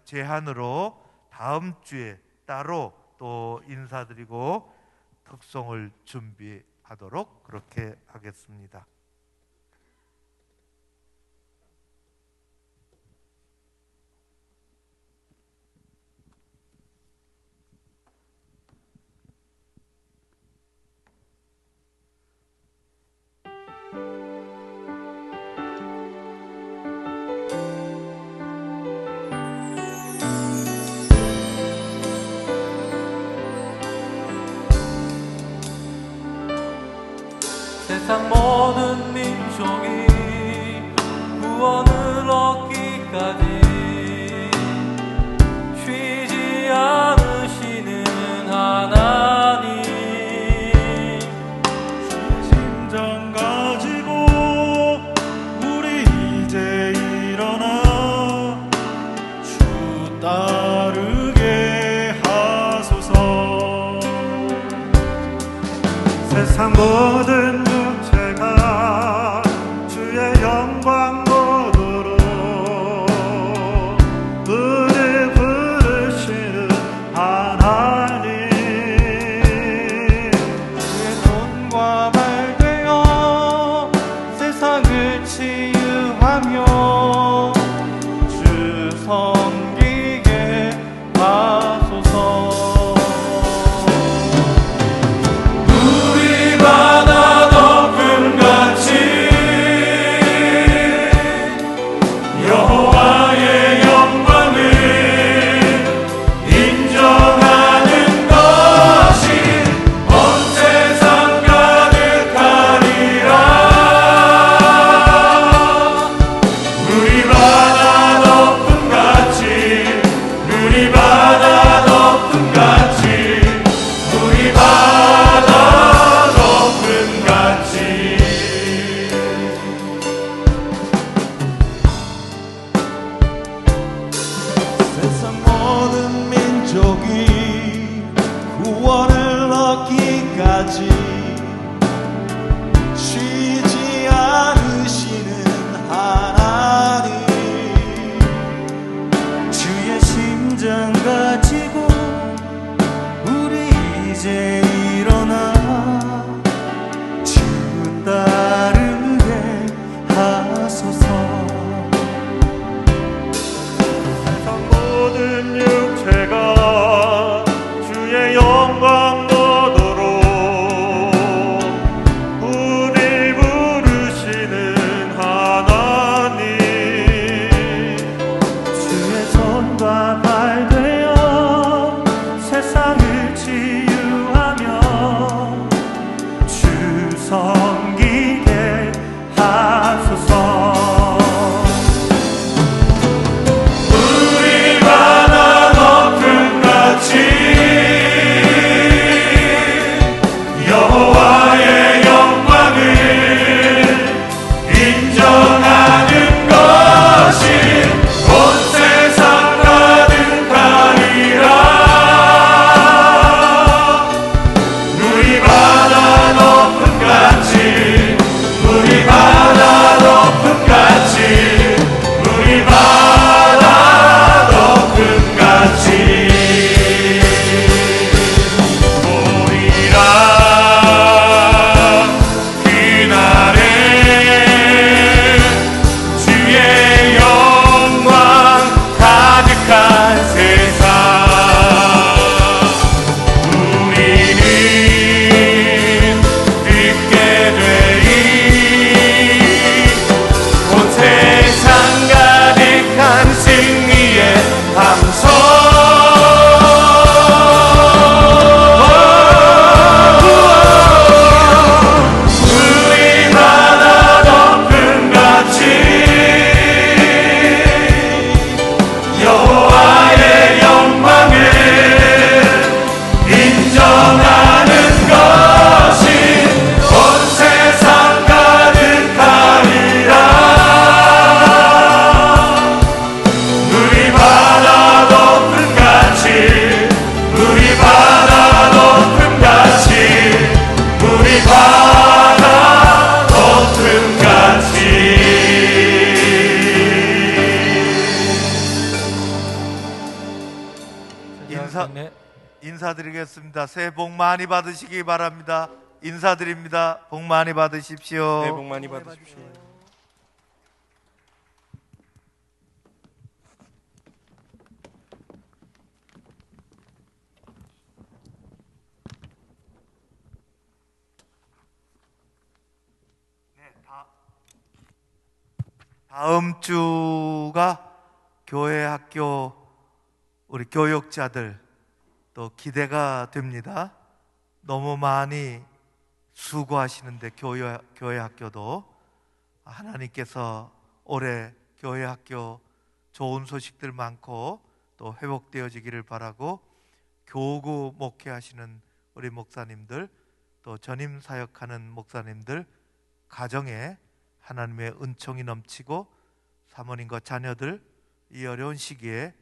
제한으로 다음 주에 따로 또 인사드리고 특송을 준비하도록 그렇게 하겠습니다. 세상 모든 민족이 구원을 얻기까지 쉬지 인사드리겠습니다. 새해 복 많이 받으시기 바랍니다. 인사드립니다. 복 많이 받으십시오. 네, 복 많이 받으십시오. 다음 주가 교회 학교 우리 교육자들 또 기대가 됩니다. 너무 많이 수고하시는데 교회 학교도 하나님께서 올해 교회 학교 좋은 소식들 많고 또 회복되어지기를 바라고, 교구 목회하시는 우리 목사님들 또 전임 사역하는 목사님들 가정에 하나님의 은총이 넘치고 사모님과 자녀들 이 어려운 시기에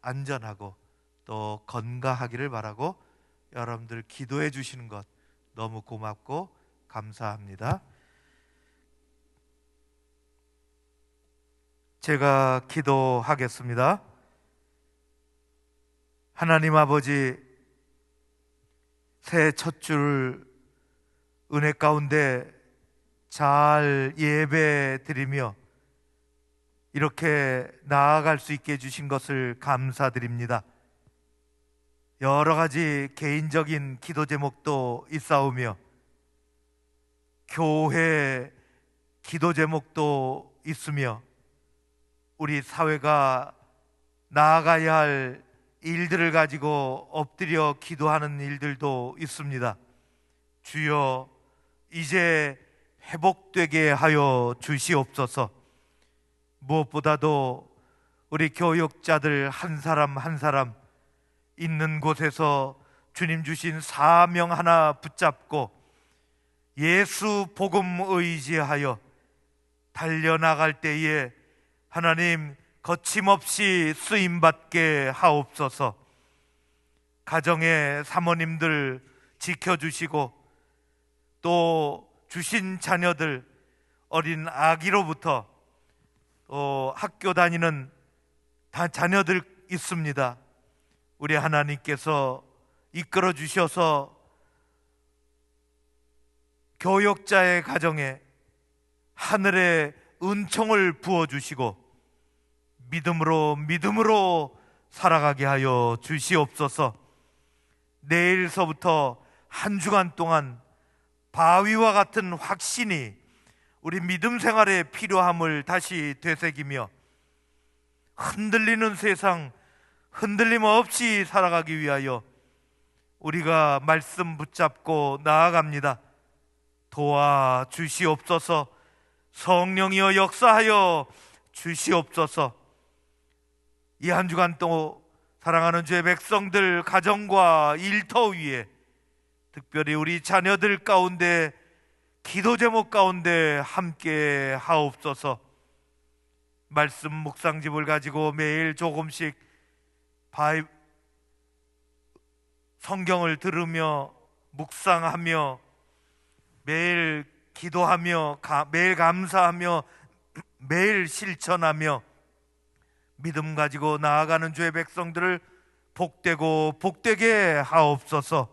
안전하고 또 건강하기를 바라고, 여러분들 기도해 주시는 것 너무 고맙고 감사합니다. 제가 기도하겠습니다. 하나님 아버지, 새해 첫 줄 은혜 가운데 잘 예배 드리며 이렇게 나아갈 수 있게 해주신 것을 감사드립니다. 여러 가지 개인적인 기도 제목도 있사오며 교회 기도 제목도 있으며 우리 사회가 나아가야 할 일들을 가지고 엎드려 기도하는 일들도 있습니다. 주여, 이제 회복되게 하여 주시옵소서. 무엇보다도 우리 교육자들 한 사람 한 사람 있는 곳에서 주님 주신 사명 하나 붙잡고 예수 복음 의지하여 달려나갈 때에 하나님 거침없이 쓰임받게 하옵소서. 가정의 사모님들 지켜주시고 또 주신 자녀들, 어린 아기로부터 학교 다니는 자녀들 있습니다. 우리 하나님께서 이끌어 주셔서 교육자의 가정에 하늘의 은총을 부어주시고 믿음으로 살아가게 하여 주시옵소서. 내일서부터 한 주간 동안 바위와 같은 확신이 우리 믿음 생활에 필요함을 다시 되새기며 흔들리는 세상 흔들림 없이 살아가기 위하여 우리가 말씀 붙잡고 나아갑니다. 도와주시옵소서. 성령이여 역사하여 주시옵소서. 이 한 주간 또 사랑하는 주의 백성들 가정과 일터 위에, 특별히 우리 자녀들 가운데 기도 제목 가운데 함께 하옵소서. 말씀 묵상집을 가지고 매일 조금씩 성경을 들으며 묵상하며 매일 기도하며 매일 감사하며 매일 실천하며 믿음 가지고 나아가는 주의 백성들을 복되고 복되게 하옵소서.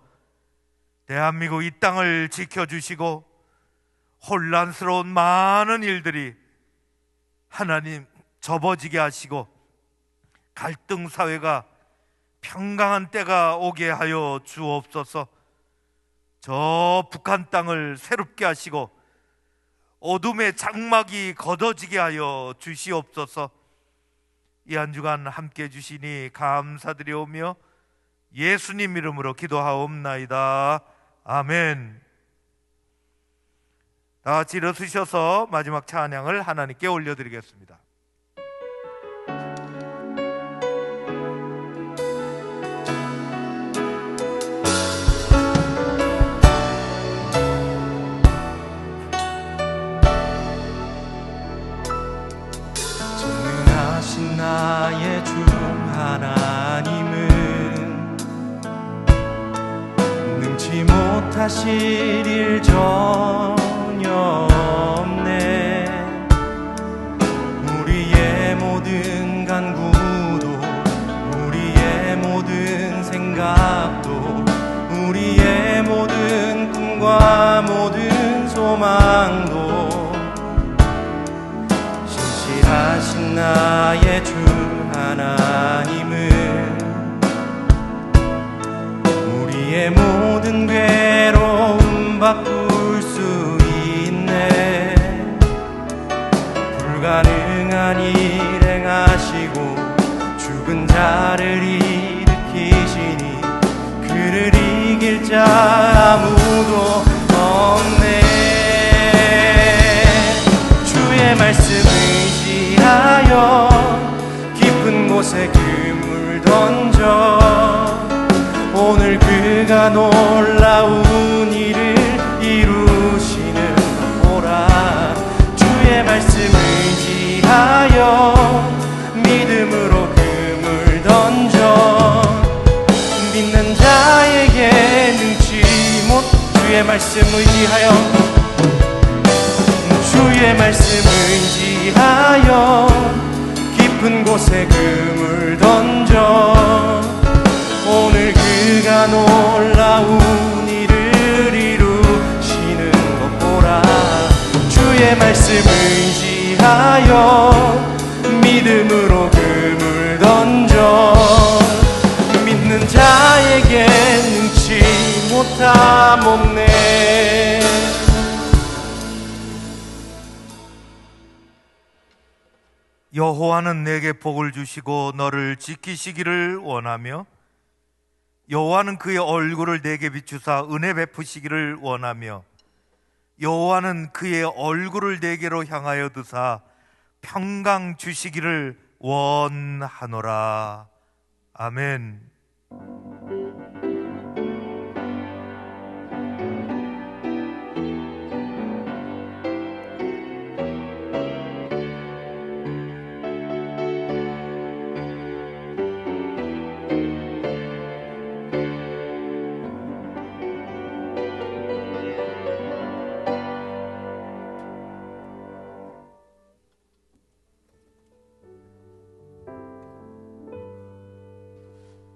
대한민국 이 땅을 지켜주시고 혼란스러운 많은 일들이 하나님 접어지게 하시고 갈등 사회가 평강한 때가 오게 하여 주옵소서. 저 북한 땅을 새롭게 하시고 어둠의 장막이 걷어지게 하여 주시옵소서. 이 한 주간 함께 해주시니 감사드리오며 예수님 이름으로 기도하옵나이다. 아멘. 다 같이 일어서셔서 마지막 찬양을 하나님께 올려드리겠습니다. 전능하신 나의 주 하나님은 능치 못하실 일 전혀 없네. 우리의 모든 간구도 우리의 모든 소망도 신실하신 나의 주 하나님은 우리의 모든 괴로움 바꿀 수 있네. 불가능한 일 행하시고 죽은 자를 일으키시니 그를 이길 자 아무도 없네. 주의 말씀 의지하여 깊은 곳에 그물 던져 오늘 그가 놀라운 일을 이루시는 보라. 주의 말씀 의지하여 믿음으로 그물 던져 믿는 자에게 능치 못. 주의 말씀 의지하여 주의 말씀 의지하여 깊은 곳에 그물 던져 오늘 그가 놀라운 일을 이루시는 것 보라. 주의 말씀 의지하여 믿음으로 그물 던져 믿는 자에게 능치 못함 없네. 여호와는 내게 복을 주시고 너를 지키시기를 원하며 여호와는 그의 얼굴을 내게 비추사 은혜 베푸시기를 원하며 여호와는 그의 얼굴을 내게로 향하여 드사 평강 주시기를 원하노라. 아멘.